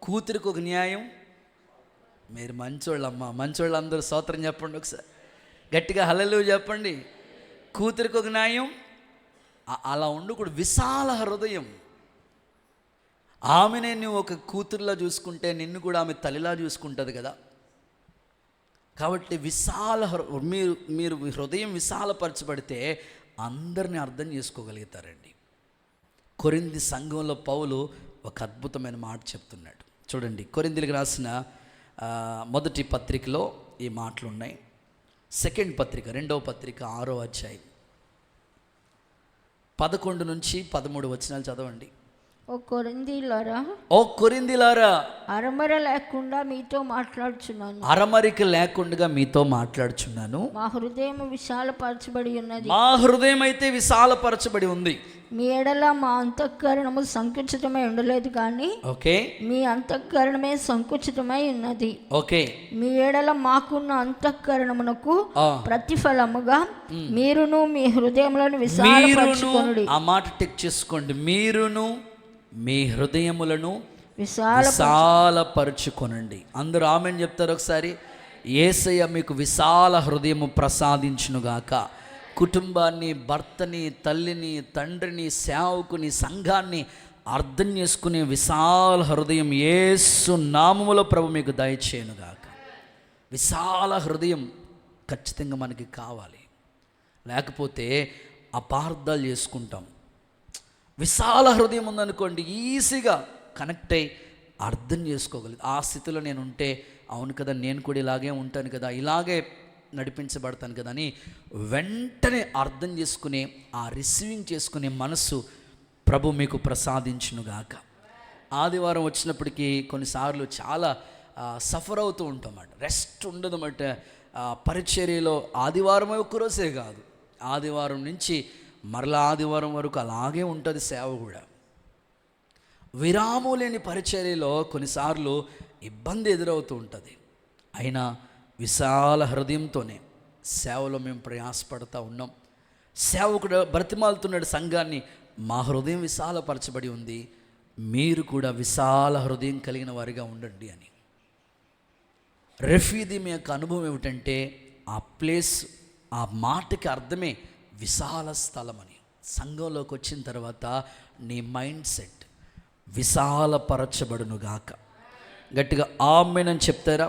కూతురికి ఒక న్యాయం. మీరు మంచోళ్ళమ్మా, మంచోళ్ళందరూ స్తోత్రం చెప్పండి ఒకసారి, గట్టిగా హల్లెలూయా చెప్పండి. కూతురికి ఒక న్యాయం, అలా ఉండకూడదు. విశాల హృదయం, ఆమెనే నువ్వు ఒక కూతురులా చూసుకుంటే నిన్ను కూడా ఆమె తల్లిలా చూసుకుంటుంది కదా. కాబట్టి మీరు హృదయం విశాలపరచబడితే అందరిని అర్థం చేసుకోగలుగుతారండి. కొరింథీ సంఘంలో పౌలు ఒక అద్భుతమైన మాట చెప్తున్నాడు. చూడండి, కొరింథీలకు రాసిన మొదటి పత్రికలో ఈ మాటలు ఉన్నాయి. సెకండ్ పత్రిక, రెండవ పత్రిక, 6వ అధ్యాయం 11 నుంచి 13 వచనాలు చదవండి. ఓ కొరింథీలారా, అరమర లేకుండా మీతో మాట్లాడుచున్నాను. అరమరిక లేకుండా మీతో మాట్లాడుచున్నాను. మా హృదయం విశాలపరచబడి ఉన్నది. మా హృదయం అయితే విశాలపరచబడి ఉంది. మీ ఎడల మా అంతఃకరణము సంకుచితమై ఉండలేదు కానీ ఓకే, మీ అంతఃకరణమే సంకుచితమై ఉన్నది. ఓకే, మీ ఎడల మాకున్న అంతఃకరణమునకు ప్రతిఫలముగా మీరును మీ హృదయములను విశాలపరచుకొనుడి. ఆ మాట టెక్ చేసుకోండి. మీరును మీ హృదయములను విశాలపరచుకొనండి. అందరూ ఆమేన్ చెప్తారు ఒకసారి. యేసయ్య మీకు విశాల హృదయము ప్రసాదించునుగాక. కుటుంబాన్ని, భర్తని, తల్లిని, తండ్రిని, సేవకుని, సంఘాన్ని అర్థం చేసుకునే విశాల హృదయం యేసు నామములో ప్రభు మీకు దయచేయునుగాక. విశాల హృదయం ఖచ్చితంగా మనకి కావాలి, లేకపోతే అపార్థాలు చేసుకుంటాం. విశాల హృదయం ఉందనుకోండి, ఈజీగా కనెక్ట్ అయ్యి అర్థం చేసుకోగలదు. ఆ స్థితిలో నేను ఉంటే అవును కదా, నేను కూడా ఇలాగే ఉంటాను కదా, ఇలాగే నడిపించబడతాను కదా అని వెంటనే అర్థం చేసుకునే, ఆ రిసీవింగ్ చేసుకునే మనసు ప్రభు మీకు ప్రసాదించునుగాక. ఆదివారం వచ్చినప్పటికీ కొన్నిసార్లు చాలా సఫర్ అవుతూ ఉంటామన్నమాట. రెస్ట్ ఉండదు అన్నమాట. పరిచర్యలో ఆదివారం ఒక్కరోజే కాదు, ఆదివారం నుంచి మరలా ఆదివారం వరకు అలాగే ఉంటుంది సేవ కూడా. విరామం లేని పరిచర్యలో కొన్నిసార్లు ఇబ్బంది ఎదురవుతూ ఉంటుంది. అయినా విశాల హృదయంతోనే సేవలో మేము ప్రయాసపడుతూ ఉన్నాం. సేవకుడు బ్రతిమాలుతున్నాడు సంఘాన్ని, మా హృదయం విశాలపరచబడి ఉంది, మీరు కూడా విశాల హృదయం కలిగిన వారిగా ఉండండి అని. రెఫీదీం యొక్క అనుభవం ఏమిటంటే, ఆ ప్లేస్, ఆ మాటకి అర్థమే విశాల స్థలం అని. సంఘంలోకి వచ్చిన తర్వాత నీ మైండ్ సెట్ విశాలపరచబడునుగాక. గట్టిగా ఆమేన్ అని చెప్తారా?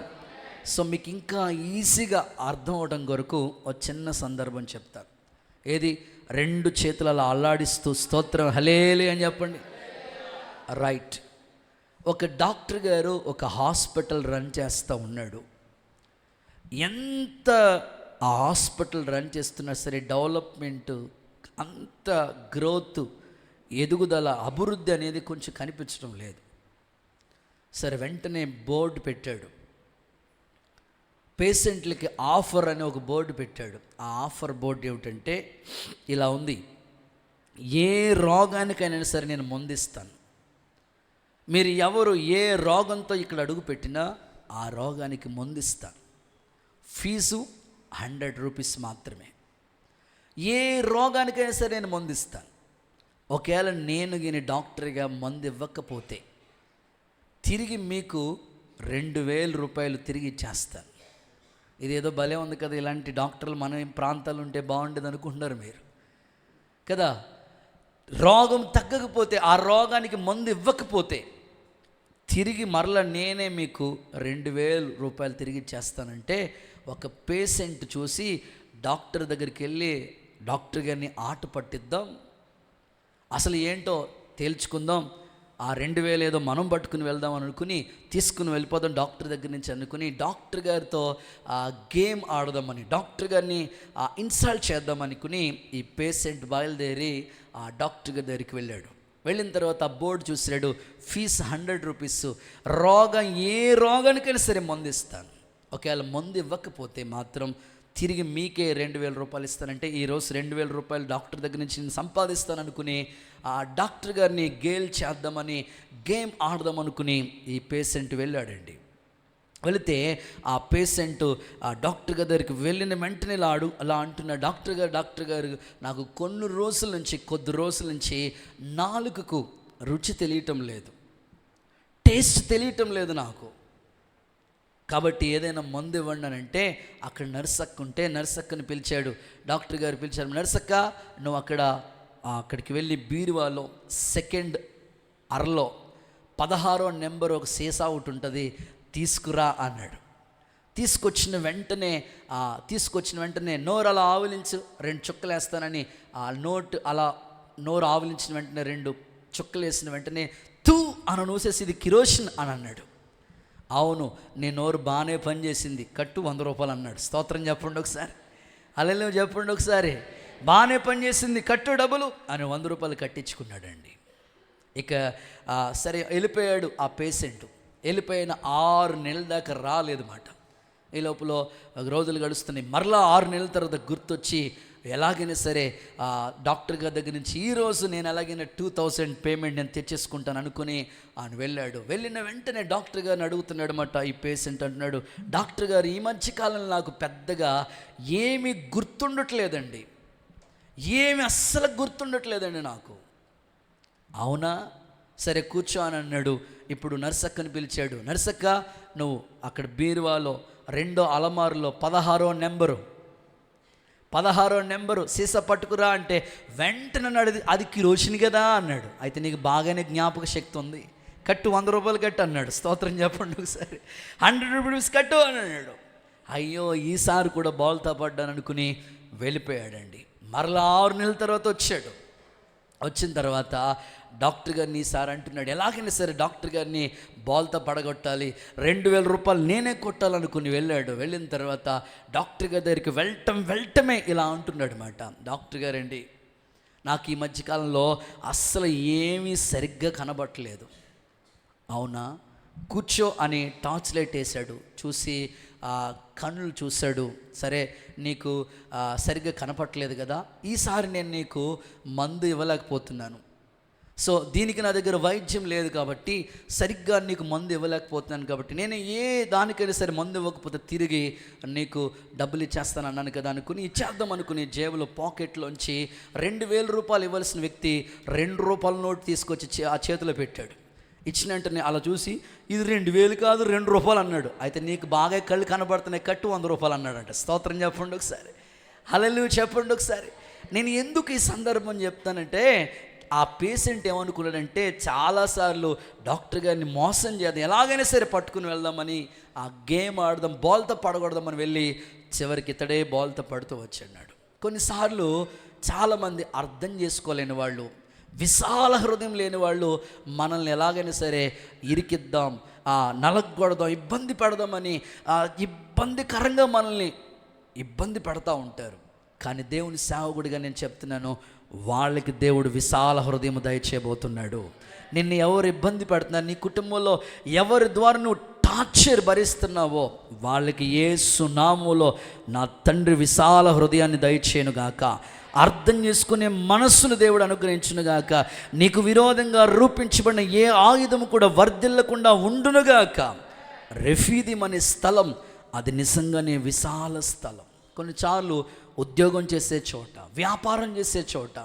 సో మీకు ఇంకా ఈజీగా అర్థం అవడం కొరకు ఒక చిన్న సందర్భం చెప్తారు. ఏది? 2 చేతులలో అల్లాడిస్తూ స్తోత్రం హల్లెలూయా అని చెప్పండి. రైట్. ఒక డాక్టర్ గారు ఒక హాస్పిటల్ రన్ చేస్తూ ఉన్నాడు. ఎంత ఆ హాస్పిటల్ రన్ చేస్తున్నా సరే డెవలప్మెంట్, అంత గ్రోత్, ఎదుగుదల, అభివృద్ధి అనేది కొంచెం కనిపించడం లేదు. సరే వెంటనే బోర్డు పెట్టాడు. పేషెంట్లకి ఆఫర్ అని ఒక బోర్డు పెట్టాడు. ఆ ఆఫర్ బోర్డు ఏమిటంటే ఇలా ఉంది: ఏ రోగానికైనా సరే నేను మందిస్తాను. మీరు ఎవరు ఏ రోగంతో ఇక్కడ అడుగు పెట్టినా ఆ రోగానికి మందిస్తాను. ఫీజు 100 రూపీస్ మాత్రమే. ఏ రోగానికైనా సరే నేను మందిస్తాను. ఒకవేళ నేను గిని డాక్టర్గా మందు ఇవ్వకపోతే తిరిగి మీకు 2000 రూపాయలు తిరిగి ఇచ్చేస్తాను. ఇదేదో భలే ఉంది కదా, ఇలాంటి డాక్టర్లు మన ప్రాంతాలు ఉంటే బాగుండేది అనుకుంటున్నారు మీరు కదా. రోగం తగ్గకపోతే, ఆ రోగానికి మందు ఇవ్వకపోతే తిరిగి మరలా నేనే మీకు 2000 రూపాయలు తిరిగి ఇచ్చేస్తానంటే, ఒక పేషెంట్ చూసి డాక్టర్ దగ్గరికి వెళ్ళి డాక్టర్ గారిని ఆట పట్టిద్దాం, అసలు ఏంటో తేల్చుకుందాం, ఆ 2000 ఏదో మనం పట్టుకుని వెళ్దాం అని అనుకుని తీసుకుని వెళ్ళిపోదాం డాక్టర్ దగ్గర నుంచి అనుకుని డాక్టర్ గారితో ఆ గేమ్ ఆడదామని, డాక్టర్ గారిని ఇన్సల్ట్ చేద్దాం అనుకుని ఈ పేషెంట్ బయలుదేరి ఆ డాక్టర్ గారి దగ్గరికి వెళ్ళాడు. వెళ్ళిన తర్వాత ఆ బోర్డు చూసాడు, ఫీజు 100 రూపీస్, రోగం ఏ రోగానికైనా సరే మందు ఇస్తాను, ఒకవేళ మందు ఇవ్వకపోతే మాత్రం తిరిగి మీకే 2000 రూపాయలు ఇస్తానంటే, ఈరోజు 2000 రూపాయలు డాక్టర్ దగ్గర నుంచి నేను సంపాదిస్తాను అనుకుని ఆ డాక్టర్ గారిని గేల్ చేద్దామని, గేమ్ ఆడదాం అనుకుని ఈ పేషెంట్ వెళ్ళాడండి. వెళితే ఆ పేషెంట్ ఆ డాక్టర్ గారి దగ్గరికి వెళ్ళిన వెంటనే అలా అంటున్న డాక్టర్ గారు నాకు కొద్ది రోజుల నుంచి నాలుకకు రుచి తెలియటం లేదు, టేస్ట్ తెలియటం లేదు నాకు, కాబట్టి ఏదైనా మందు ఇవ్వండి అని అంటే, అక్కడ నర్సక్క ఉంటే నర్సక్కని పిలిచాడు. డాక్టర్ గారు పిలిచారు, నర్సక్క నువ్వు అక్కడికి వెళ్ళి బీరువాలో సెకండ్ అరలో 16వ నెంబర్ ఒక సీసా ఒకటి ఉంటుంది, తీసుకురా అన్నాడు. తీసుకొచ్చిన వెంటనే నోరు అలా ఆవలించు, 2 చుక్కలు వేస్తానని ఆ నోరు ఆవలించిన వెంటనే 2 చుక్కలు వేసిన వెంటనే తూ అని నూసేసి ఇది కిరోసిన్ అని అన్నాడు. అవును, నీ నోరు బాగానే పనిచేసింది, కట్టు 100 రూపాయలు అన్నాడు. స్తోత్రం చెప్పండి ఒకసారి, హల్లెలూయా చెప్పండి ఒకసారి. బాగానే పనిచేసింది, కట్టు డబ్బులు అని 100 రూపాయలు కట్టించుకున్నాడండి. ఇక సరే వెళ్ళిపోయాడు ఆ పేషెంట్. వెళ్ళిపోయిన 6 నెలల దాకా రాలేదు మాట. ఈ లోపల రోజులు గడుస్తున్నాయి. మరలా 6 నెలల తర్వాత గుర్తొచ్చి ఎలాగైనా సరే డాక్టర్ గారి దగ్గర నుంచి ఈరోజు నేను ఎలాగైనా 2000 పేమెంట్ నేను తెచ్చేసుకుంటాను అనుకుని ఆయన వెళ్ళాడు. వెళ్ళిన వెంటనే డాక్టర్ గారిని అడుగుతున్నాడు అన్నమాట. ఈ పేషెంట్ అంటున్నాడు, డాక్టర్ గారు ఈ మధ్యకాలంలో నాకు పెద్దగా ఏమీ గుర్తుండట్లేదండి, ఏమి అస్సలు గుర్తుండట్లేదండి నాకు. అవునా, సరే కూర్చో అని అన్నాడు. ఇప్పుడు నర్సక్కని పిలిచాడు. నర్సక్క, నువ్వు అక్కడ బీరువాలో 2వ అలమారులో 16వ నెంబరు సీసా పట్టుకురా అంటే వెంటనే అన్నాడు, అది కిరోసిన్ కదా అన్నాడు. అయితే నీకు బాగానే జ్ఞాపక శక్తి ఉంది, కట్టు 100 రూపాయలు కట్టు అన్నాడు. స్తోత్రం చెప్పండి ఒకసారి. 100 రూపీస్ కట్టు అని అన్నాడు. అయ్యో, ఈసారి కూడా బోల్తా పడ్డాను అనుకుని వెళ్ళిపోయాడండి. మరలా 6 నెలల తర్వాత వచ్చాడు. వచ్చిన తర్వాత డాక్టర్ గారిని ఈసారి అంటున్నాడు, ఎలాగైనా సరే డాక్టర్ గారిని బాల్తో పడగొట్టాలి, 2000 రూపాయలు నేనే కొట్టాలనుకుని వెళ్ళాడు. వెళ్ళిన తర్వాత డాక్టర్ గారి దగ్గరికి వెళ్ళటమే ఇలా అంటున్నాడు అన్నమాట. డాక్టర్ గారండి, నాకు ఈ మధ్యకాలంలో అస్సలు ఏమీ సరిగ్గా కనబట్టలేదు. అవునా, కూర్చో అని టార్చ్ లైట్ వేశాడు. చూసి కన్నులు చూశాడు. సరే, నీకు సరిగ్గా కనపట్లేదు కదా, ఈసారి నేను నీకు మందు ఇవ్వలేకపోతున్నాను. సో దీనికి నా దగ్గర వైద్యం లేదు కాబట్టి సరిగ్గా నీకు మందు ఇవ్వలేకపోతున్నాను కాబట్టి నేను ఏ దానికైనా సరే మందు ఇవ్వకపోతే తిరిగి నీకు డబ్బులు ఇచ్చేస్తాను అన్నాను కదా అనుకుని ఇచ్చేద్దాం అనుకుని జేబులో పాకెట్లోంచి 2000 రూపాయలు ఇవ్వాల్సిన వ్యక్తి 2 రూపాయల నోటు తీసుకొచ్చి ఆ చేతిలో పెట్టాడు. ఇచ్చిన వెంటనే అలా చూసి ఇది 2000 కాదు 2 రూపాయలు అన్నాడు. అయితే నీకు బాగా కళ్ళు కనబడుతున్నాయి, కట్టు 100 రూపాయలు అన్నాడంట. స్తోత్రం చెప్పండి ఒకసారి, హల్లెలూయా చెప్పండి ఒకసారి. నేను ఎందుకు ఈ సందర్భం చెప్తానంటే, ఆ పేషెంట్ ఏమనుకున్నాడంటే చాలాసార్లు డాక్టర్ గారిని మోసం చేద్దాం, ఎలాగైనా సరే పట్టుకుని వెళ్దామని ఆ గేమ్ ఆడదాం, బాల్తో పడకూడదామని వెళ్ళి చివరికి ఇతడే బాల్తో పడుతూ వచ్చాడు. కొన్నిసార్లు చాలామంది అర్థం చేసుకోలేని వాళ్ళు, విశాల హృదయం లేని వాళ్ళు మనల్ని ఎలాగైనా సరే ఇరికిద్దాం, నలగొడదాం, ఇబ్బంది పెడదామని ఇబ్బందికరంగా మనల్ని ఇబ్బంది పెడతా ఉంటారు. కానీ దేవుని సేవకుడిగా నేను చెప్తున్నాను, వాళ్ళకి దేవుడు విశాల హృదయం దయచేయబోతున్నాడు. నిన్ను ఎవరు ఇబ్బంది పెడుతున్నారు, నీ కుటుంబంలో ఎవరి ద్వారా నువ్వు టార్చర్ భరిస్తున్నావో వాళ్ళకి యేసు నామములో నా తండ్రి విశాల హృదయాన్ని దయచేయనుగాక, అర్థం చేసుకునే మనస్సును దేవుడు అనుగ్రహించునుగాక, నీకు విరోధంగా రూపించబడిన ఏ ఆయుధము కూడా వర్ధిల్లకుండా ఉండునుగాక. రెఫీదీం అనే స్థలం అది నిజంగానే విశాల స్థలం. కొన్నిసార్లు ఉద్యోగం చేసే చోట, వ్యాపారం చేసే చోట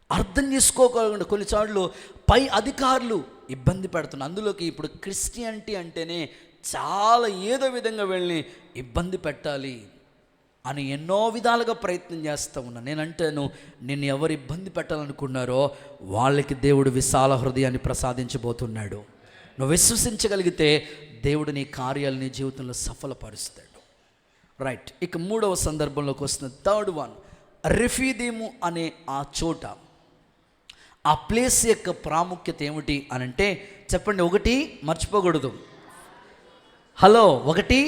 అర్థం చేసుకోగలగండి. కొన్నిసార్లు పై అధికారులు ఇబ్బంది పెడుతున్నారు. అందులోకి ఇప్పుడు క్రిస్టియానిటీ అంటేనే చాలా ఏదో విధంగా వెళ్ళి ఇబ్బంది పెట్టాలి అని ఎన్నో విధాలుగా ప్రయత్నం చేస్తూ ఉన్నాను. నేనంటాను, నిన్ను ఎవరు ఇబ్బంది పెట్టాలనుకున్నారో వాళ్ళకి దేవుడు విశాల హృదయాన్ని ప్రసాదించబోతున్నాడు. నువ్వు విశ్వసించగలిగితే దేవుడు నీ కార్యాలు నీ జీవితంలో సఫలపరుస్తాడు. రైట్, ఇక 3వ సందర్భంలోకి వస్తుంది. 3rd వన్, రెఫీదీము అనే ఆ చోట, ఆ ప్లేస్ యొక్క ప్రాముఖ్యత ఏమిటి అని అంటే చెప్పండి. 1 మర్చిపోకూడదు, హలో 1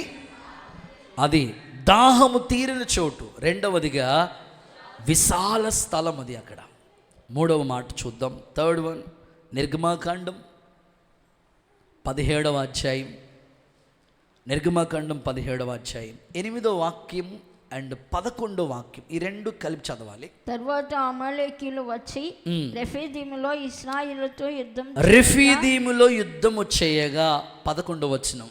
అది దాహము తీరిన చోటు, 2వదిగా విశాల స్థలం అది అక్కడ. 3వ మాట చూద్దాం. 3rd వన్, నిర్గమాకాండం 17వ అధ్యాయం, నిర్గమాకాండం 17వ అధ్యాయం 8వ వాక్యం అండ్ 11వ వాక్యం, ఈ 2 కలిపి చదవాలి. తర్వాత అమాలేకీయులు వచ్చి రెఫీదీములో ఇశ్రాయేలుతో యుద్ధము చేయగా 11వ వచనం,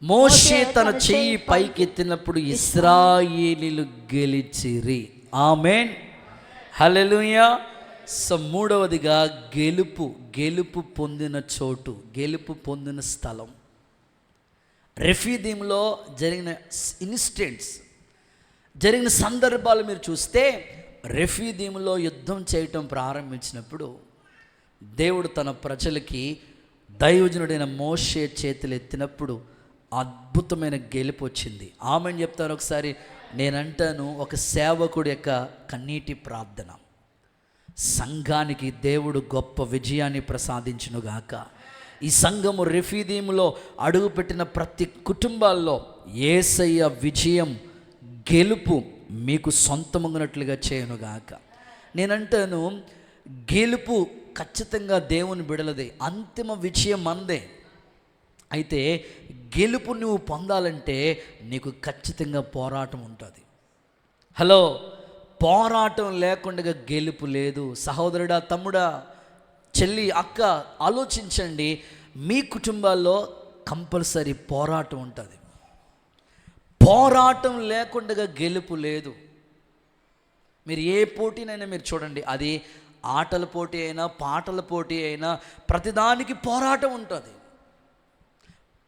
మోషే తన చెయ్యి పైకెత్తినప్పుడు ఇశ్రాయేలీలు గెలిచిరి. ఆమేన్, హల్లెలూయా. సో 3వదిగా గెలుపు పొందిన చోటు, గెలుపు పొందిన స్థలం. రెఫీదీంలో జరిగిన ఇన్సిడెంట్స్, జరిగిన సందర్భాలు మీరు చూస్తే, రెఫీదీంలో యుద్ధం చేయటం ప్రారంభించినప్పుడు దేవుడు తన ప్రజలకి దైవజనుడైన మోషే చేతులు ఎత్తినప్పుడు అద్భుతమైన గెలుపు వచ్చింది. ఆమెను చెప్తాను ఒకసారి. నేనంటాను, ఒక సేవకుడి యొక్క కన్నీటి ప్రార్థన సంఘానికి దేవుడు గొప్ప విజయాన్ని ప్రసాదించునుగాక. ఈ సంఘము రెఫీదీములో అడుగుపెట్టిన ప్రతి కుటుంబాల్లో యేసయ్య విజయం, గెలుపు మీకు సొంతమగినట్లుగా చేయనుగాక. నేనంటాను, గెలుపు ఖచ్చితంగా దేవుని బిడలదే, అంతిమ విజయం అందే. అయితే గెలుపు నువ్వు పొందాలంటే నీకు ఖచ్చితంగా పోరాటం ఉంటుంది. హలో, పోరాటం లేకుండా గెలుపు లేదు. సహోదరుడా, తమ్ముడా, చెల్లి, అక్క, ఆలోచించండి. మీ కుటుంబాల్లో కంపల్సరీ పోరాటం ఉంటుంది. పోరాటం లేకుండా గెలుపు లేదు. మీరు ఏ పోటీనైనా మీరు చూడండి, అది ఆటల పోటీ అయినా పాటల పోటీ అయినా ప్రతిదానికి పోరాటం ఉంటుంది.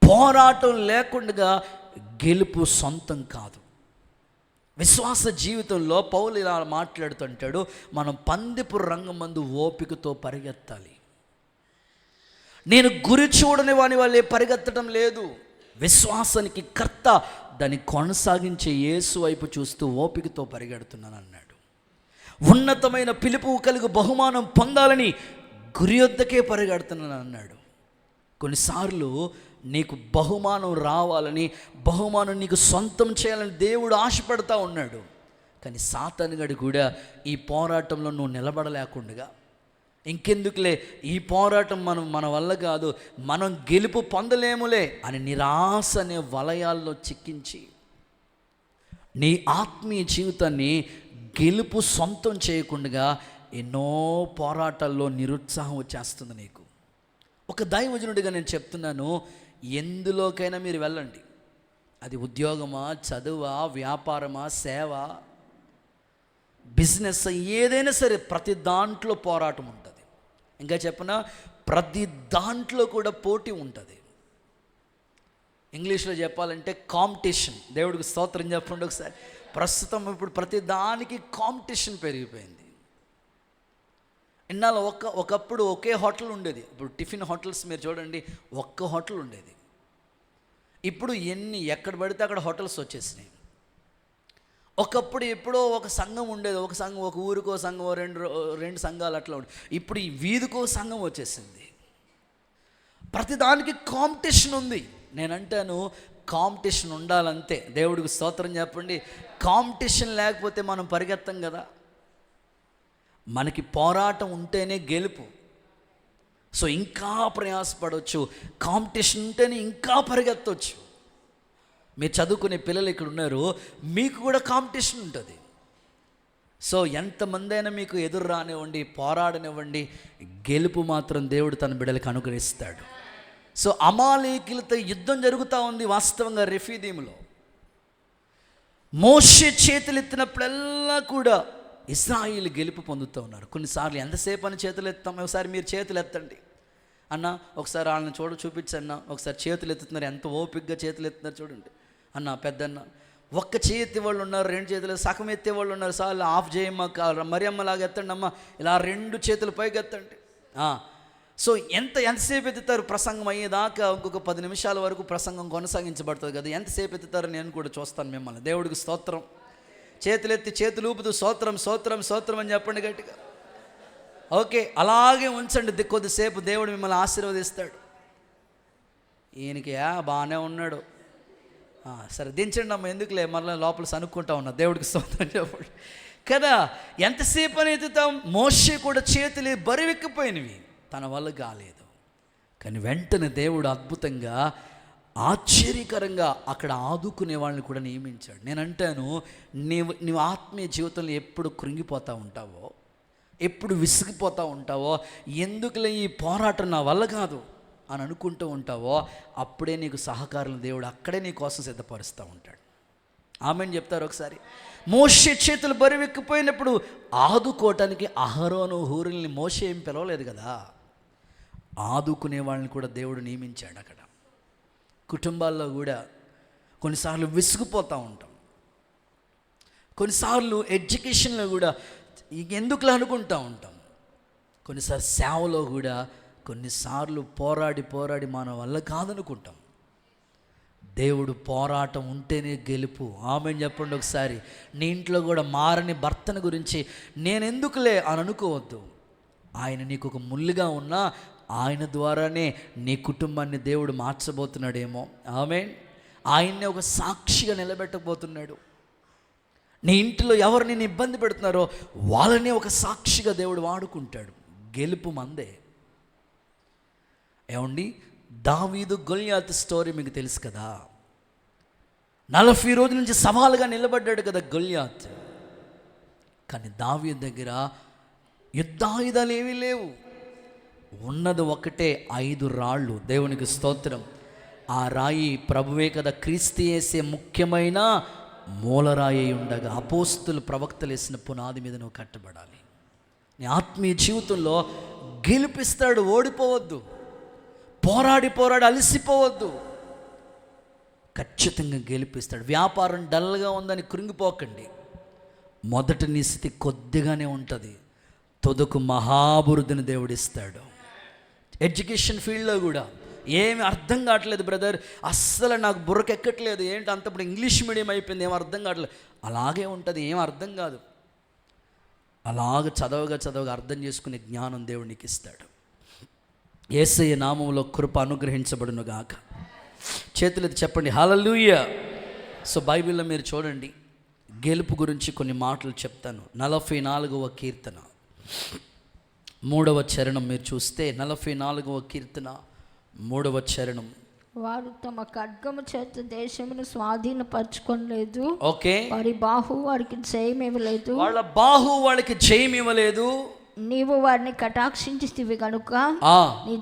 పోరాటం లేకుండా గెలుపు సొంతం కాదు. విశ్వాస జీవితంలో పౌలు ఇలా మాట్లాడుతుంటాడు, మనం పందెపు రంగమందు ఓపికతో పరిగెత్తాలి. నేను గురి చూడని వాని వాళ్ళే పరిగెత్తడం లేదు. విశ్వాసానికి కర్త, దాన్ని కొనసాగించే యేసు వైపు చూస్తూ ఓపికతో పరిగెడుతున్నాను అన్నాడు. ఉన్నతమైన పిలుపు కలిగి బహుమానం పొందాలని గురి వద్దకే పరిగెడుతున్నాను అన్నాడు. కొన్నిసార్లు నీకు బహుమానం రావాలని, బహుమానం నీకు సొంతం చేయాలని దేవుడు ఆశపడతా ఉన్నాడు. కానీ సాతానుగాడు కూడా ఈ పోరాటంలో నువ్వు నిలబడలేకుండా, ఇంకెందుకులే ఈ పోరాటం మన వల్ల కాదు, మనం గెలుపు పొందలేములే అని నిరాశ అనే వలయాల్లో చిక్కించి నీ ఆత్మీయ జీవితాన్ని గెలుపు సొంతం చేయకుండా ఎన్నో పోరాటాల్లో నిరుత్సాహం వచ్చేస్తుంది నీకు. ఒక దైవజనుడిగా నేను చెప్తున్నాను, ఎందులోకైనా మీరు వెళ్ళండి, అది ఉద్యోగమా, చదువా, వ్యాపారమా, సేవ, బిజినెస్, ఏదైనా సరే ప్రతి దాంట్లో పోరాటం ఉంటుంది. ఇంకా చెప్పనా, ప్రతి దాంట్లో కూడా పోటీ ఉంటుంది. ఇంగ్లీష్లో చెప్పాలంటే కాంపిటీషన్. దేవుడికి స్తోత్రం చెప్పండి ఒకసారి. ప్రస్తుతం ఇప్పుడు ప్రతి దానికి కాంపిటీషన్ పెరిగిపోయింది. ఇన్నాళ్ళు ఒకప్పుడు ఒకే హోటల్ ఉండేది. ఇప్పుడు టిఫిన్ హోటల్స్ మీరు చూడండి, ఒక్క హోటల్ ఉండేది. ఇప్పుడు ఎక్కడ పడితే అక్కడ హోటల్స్ వచ్చేసినాయి. ఒకప్పుడు ఎప్పుడో ఒక సంఘం ఉండేది, ఒక సంఘం, ఒక ఊరికో సంఘం, రెండు సంఘాలు అట్లా ఉండేది. ఇప్పుడు ఈ వీధికో సంఘం వచ్చేసింది. ప్రతిదానికి కాంపిటీషన్ ఉంది. నేనంటాను, కాంపిటీషన్ ఉండాలంతే. దేవుడికి స్తోత్రం చెప్పండి. కాంపిటీషన్ లేకపోతే మనం పరిగెత్తం కదా. మనకి పోరాటం ఉంటేనే గెలుపు. సో ఇంకా ప్రయాసపడవచ్చు. కాంపిటీషన్ ఉంటేనే ఇంకా పరిగెత్తవచ్చు. మీరు చదువుకునే పిల్లలు ఇక్కడ ఉన్నారు, మీకు కూడా కాంపిటీషన్ ఉంటుంది. సో ఎంతమంది అయినా మీకు ఎదురు రానివ్వండి, పోరాడనివ్వండి, గెలుపు మాత్రం దేవుడు తన బిడ్డలకు అనుగ్రహిస్తాడు. సో అమాలేకీలతో యుద్ధం జరుగుతూ ఉంది వాస్తవంగా రెఫీదీములో. మోషే చేతులు ఎత్తినప్పుడల్లా కూడా ఇశ్రాయేలు గెలుపు పొందుతూ ఉన్నారు. కొన్నిసార్లు ఎంతసేపు అని చేతులు ఎత్తాం. ఒకసారి మీరు చేతులు ఎత్తండి అన్న, ఒకసారి వాళ్ళని చూపించన్న, ఒకసారి చేతులు ఎత్తుతున్నారు, ఎంత ఓపికగా చేతులు ఎత్తున్నారు చూడండి అన్న. పెద్దన్న ఒక్క చేయి ఎత్తేవాళ్ళు ఉన్నారు, రెండు చేతులు సగం ఎత్తేవాళ్ళు ఉన్నారు. సార్లు ఆఫ్ చేయమ్మ, మరి అమ్మలాగా ఎత్తండి అమ్మ, ఇలా రెండు చేతులు పైకి ఎత్తండి. సో ఎంతసేపు ఎత్తుతారు? ప్రసంగం అయ్యేదాకా ఇంకొక 10 నిమిషాల వరకు ప్రసంగం కొనసాగించబడుతుంది కదా. ఎంతసేపు ఎత్తుతారు నేను కూడా చూస్తాను మిమ్మల్ని. దేవుడికి స్తోత్రం. చేతులెత్తి చేతులు ఊపుతూ స్తోత్రం స్తోత్రం స్తోత్రం అని చెప్పండి గట్టిగా. ఓకే, అలాగే ఉంచండి కొద్దిసేపు. దేవుడు మిమ్మల్ని ఆశీర్వదిస్తాడు. ఈయనకి బాగానే ఉన్నాడు, సరే దించండి అమ్మ, ఎందుకులే మళ్ళీ లోపల సనుక్కుంటా ఉన్నా. దేవుడికి స్తోత్రం చెప్పండి కదా. ఎంతసేపు అని ఎత్తుతాం? మోషే కూడా చేతులు బరువెక్కిపోయినవి, తన వల్ల కాలేదు. కానీ వెంటనే దేవుడు అద్భుతంగా, ఆశ్చర్యకరంగా అక్కడ ఆదుకునే వాళ్ళని కూడా నియమించాడు. నేను అంటాను, నీవు ఆత్మీయ జీవితంలో ఎప్పుడు కృంగిపోతూ ఉంటావో, ఎప్పుడు విసిగిపోతూ ఉంటావో, ఎందుకులే ఈ పోరాటం నా వల్ల కాదు అని అనుకుంటూ ఉంటావో, అప్పుడే నీకు సహకారులను దేవుడు అక్కడే నీ కోసం సిద్ధపరుస్తూ ఉంటాడు. ఆమెను చెప్తారు ఒకసారి. మోషే చేతులు బరువెక్కిపోయినప్పుడు ఆదుకోవటానికి అహరోను హూరుల్ని మోషే ఏం పిలవలేదు కదా, ఆదుకునే వాళ్ళని కూడా దేవుడు నియమించాడు అక్కడ. కుటుంబాల్లో కూడా కొన్నిసార్లు విసిగిపోతూ ఉంటాం. కొన్నిసార్లు ఎడ్యుకేషన్లో కూడా ఎందుకులా అనుకుంటూ ఉంటాం. కొన్నిసార్లు సేవలో కూడా కొన్నిసార్లు పోరాడి మన వల్ల కాదనుకుంటాం. దేవుడు పోరాటం ఉంటేనే గెలుపు. ఆమెను చెప్పండి ఒకసారి. నీ ఇంట్లో కూడా మారని భర్తను గురించి నేనెందుకులే అని అనుకోవద్దు. ఆయన నీకు ఒక ముళ్ళుగా ఉన్నా ఆయన ద్వారానే నీ కుటుంబాన్ని దేవుడు మార్చబోతున్నాడేమో. ఆమేన్. ఆయన్నే ఒక సాక్షిగా నిలబెట్టబోతున్నాడు. నీ ఇంట్లో ఎవరు నేను ఇబ్బంది పెడుతున్నారో వాళ్ళనే ఒక సాక్షిగా దేవుడు వాడుకుంటాడు. గెలుపు మందే. ఏమండి, దావీదు గొల్యాతు స్టోరీ మీకు తెలుసు కదా. 40 రోజుల నుంచి సవాలుగా నిలబడ్డాడు కదా గొల్యాత్. కానీ దావీదు దగ్గర యుద్ధాయుధాలు ఏమీ లేవు. ఉన్నది ఒకటే 5 రాళ్ళు. దేవునికి స్తోత్రం. ఆ రాయి ప్రభువే కదా, క్రీస్తు యేసే ముఖ్యమైన మూలరాయి ఉండగా అపోస్తులు ప్రవక్తలు వేసిన పునాది మీద నువ్వు కట్టబడాలి. నీ ఆత్మీయ జీవితంలో గెలిపిస్తాడు. ఓడిపోవద్దు. పోరాడి అలసిపోవద్దు. ఖచ్చితంగా గెలిపిస్తాడు. వ్యాపారం డల్గా ఉందని కృంగిపోకండి. మొదట నీ స్థితి కొద్దిగానే ఉంటుంది, తొదకు మహాభివృద్ధిని దేవుడిస్తాడు. ఎడ్యుకేషన్ ఫీల్డ్లో కూడా ఏమి అర్థం కావట్లేదు బ్రదర్, అస్సలు నాకు బుర్రకెక్కట్లేదు, ఏంటి అంతప్పుడు ఇంగ్లీష్ మీడియం అయిపోయింది, ఏం అర్థం కావట్లేదు. అలాగే ఉంటుంది, ఏం అర్థం కాదు. అలాగ చదవగా అర్థం చేసుకునే జ్ఞానం దేవుడు నీకు ఇస్తాడు. యేసయ్య నామములో కృప అనుగ్రహించబడును గాక. చేతులెత్తి చెప్పండి హల్లెలూయా. సో బైబిల్లో మీరు చూడండి, గెలుపు గురించి కొన్ని మాటలు చెప్తాను. 44వ కీర్తన 3వ చరణం మీరు చూస్తే, 44వ కీర్తన 3వ చరణం. వారు తమ ఖడ్గము చేత దేశమును స్వాధీనపరచుకోలేదు. ఓకే. వారి బాహు వారికి జయం ఇవ్వలేదు. వాళ్ళ బాహు వాళ్ళకి జయం ఇవ్వలేదు. నీవు వారిని కటాక్షించితివి కనుక నీ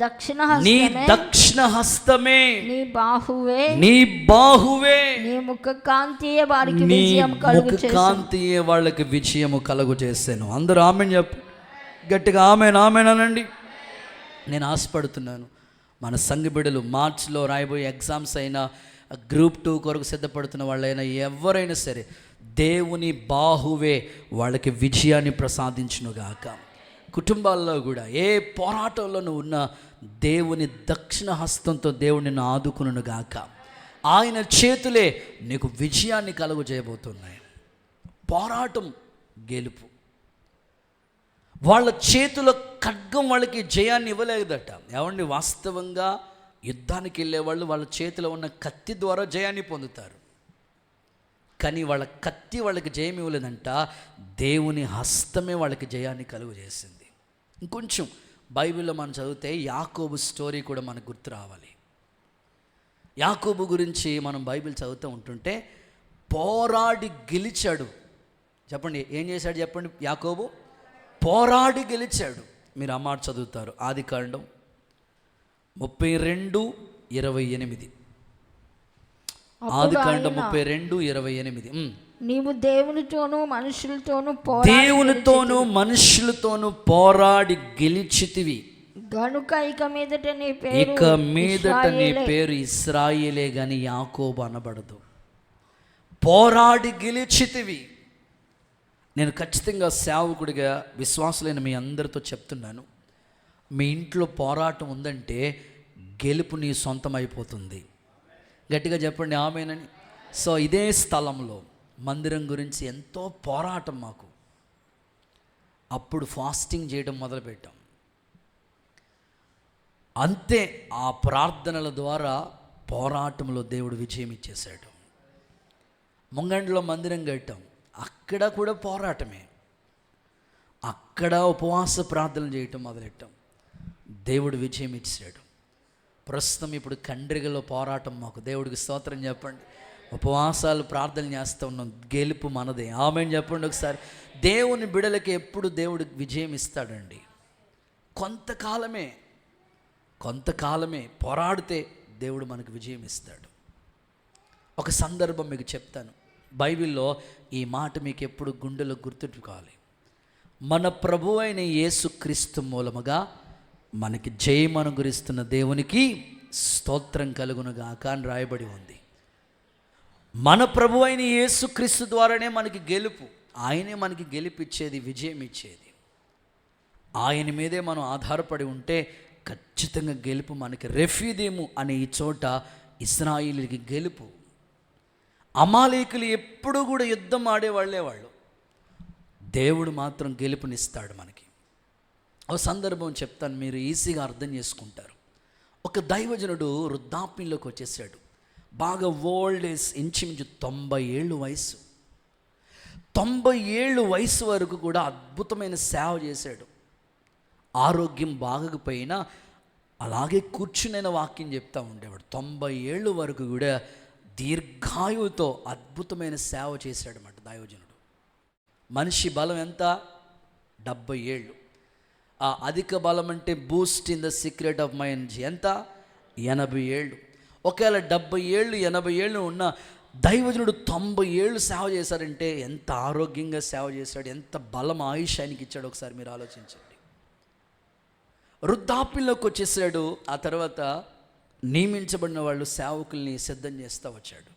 దక్షిణ హస్తమే నీ బాహువే నీ ముఖ కాంతియే వారికి విజయము కలుగు చేశాను. అందరూ ఆమెన్ చెప్పు గట్టిగా. ఆమెన్ అనండి. నేను ఆశపడుతున్నాను మన సంఘ బిడ్డలు మార్చిలో రాయబోయే ఎగ్జామ్స్ అయినా, గ్రూప్ 2 కొరకు సిద్ధపడుతున్న వాళ్ళైనా, ఎవరైనా సరే దేవుని బాహువే వాళ్ళకి విజయాన్ని ప్రసాదించునుగాక. కుటుంబాల్లో కూడా ఏ పోరాటంలో నువ్వు ఉన్న దేవుని దక్షిణ హస్తంతో దేవుడు నిన్ను ఆదుకునుగాక. ఆయన చేతులే నీకు విజయాన్ని కలుగు చేయబోతున్నాయి. పోరాటం గెలుపు. వాళ్ళ చేతుల ఖడ్గం వాళ్ళకి జయాన్ని ఇవ్వలేదట. ఏమండి, వాస్తవంగా యుద్ధానికి వెళ్ళేవాళ్ళు వాళ్ళ చేతిలో ఉన్న కత్తి ద్వారా జయాన్ని పొందుతారు. కానీ వాళ్ళ కత్తి వాళ్ళకి జయం ఇవ్వలేదంట, దేవుని హస్తమే వాళ్ళకి జయాన్ని కలుగు చేసింది. ఇంకొంచెం బైబిల్లో మనం చదివితే యాకోబు స్టోరీ కూడా మనకు గుర్తు రావాలి. యాకోబు గురించి మనం బైబిల్ చదువుతూ ఉంటుంటే పోరాడి గెలిచాడు. చెప్పండి, ఏం చేశాడు చెప్పండి. యాకోబు పోరాడి గెలిచాడు. మీరు ఆ మాట చదువుతారు. ఆదికాండం 32:28. ఆదికాండం 32:28. నీవు దేవునితోనూ మనుషులతోనూ పోరాడి గెలిచితివి గనుక ఇక మీదట నీ పేరు ఇశ్రాయేలే గాని యాకోబు అనబడదు. పోరాడి గెలిచితివి. నేను ఖచ్చితంగా సేవకుడిగా విశ్వాసులైన మీ అందరితో చెప్తున్నాను, మీ ఇంట్లో పోరాటం ఉందంటే గెలుపు నీ సొంతం అయిపోతుంది. గట్టిగా చెప్పండి ఆమేనని. సో ఇదే స్థలంలో మందిరం గురించి ఎంతో పోరాటం మాకు. అప్పుడు ఫాస్టింగ్ చేయడం మొదలుపెట్టాం. అంతే, ఆ ప్రార్థనల ద్వారా పోరాటంలో దేవుడు విజయం ఇచ్చేశాడు. ముంగండ్లో మందిరం కట్టాం, అక్కడ కూడా పోరాటమే. అక్కడ ఉపవాస ప్రార్థనలు చేయటం మొదలెట్టాం, దేవుడు విజయం ఇచ్చాడు. ప్రస్తుతం ఇప్పుడు కండ్రిగలో పోరాటం మాకు. దేవుడికి స్తోత్రం చెప్పండి. ఉపవాసాలు ప్రార్థన చేస్తూ ఉన్నాం, గెలుపు మనదే. ఆమేన్ చెప్పండి ఒకసారి. దేవుని బిడలకి ఎప్పుడు దేవుడు విజయం ఇస్తాడండి. కొంతకాలమే పోరాడితే దేవుడు మనకు విజయం ఇస్తాడు. ఒక సందర్భం మీకు చెప్తాను. బైబిల్లో ఈ మాట మీకు ఎప్పుడు గుండెలో గుర్తుంచుకోవాలి. మన ప్రభువు అయిన యేసుక్రీస్తు మూలముగా మనకి జయం అనుగ్రహిస్తున్న దేవునికి స్తోత్రం కలుగునుగాక అని రాయబడి ఉంది. మన ప్రభువు అయిన యేసుక్రీస్తు ద్వారానే మనకి గెలుపు. ఆయనే మనకి గెలిపిచ్చేది, విజయం ఇచ్చేది. ఆయన మీదే మనం ఆధారపడి ఉంటే ఖచ్చితంగా గెలుపు మనకి. రెఫీదీము అనే ఈ చోట ఇశ్రాయేలుకి గెలుపు. అమాలేకులు ఎప్పుడు కూడా యుద్ధం ఆడేవాళ్లే వాళ్ళు, దేవుడు మాత్రం గెలుపునిస్తాడు మనకి. ఒక సందర్భం చెప్తాను, మీరు ఈజీగా అర్థం చేసుకుంటారు. ఒక దైవజనుడు వృద్ధాప్యంలోకి వచ్చేసాడు. బాగా ఓల్డ్ ఏజ్, ఇంచుమించు 90 ఏళ్ళు వయసు. 90 ఏళ్ళు వయసు వరకు కూడా అద్భుతమైన సేవ చేశాడు. ఆరోగ్యం బాగకపోయినా అలాగే కూర్చునైన వాక్యం చెప్తూ ఉండేవాడు. 90 ఏళ్ళు వరకు కూడా దీర్ఘాయువుతో అద్భుతమైన సేవ చేశాడు అన్నమాట దైవజనుడు. మనిషి బలం ఎంత? 70 ఏళ్ళు. ఆ అధిక బలం అంటే Boost in the secret of my energy ఎంత? 80 ఏళ్ళు. ఒకవేళ 70 ఏళ్ళు 80 ఏళ్ళు ఉన్న దైవజనుడు 90 ఏళ్ళు సేవ చేశారంటే ఎంత ఆరోగ్యంగా సేవ చేశాడు, ఎంత బలం ఆయుష్ ఆయనకి ఇచ్చాడు ఒకసారి మీరు ఆలోచించండి. వృద్ధాప్యంలోకి వచ్చేసాడు. ఆ తర్వాత నియమించబడిన వాళ్ళు సేవకుల్ని సిద్ధం చేస్తూ వచ్చాడు.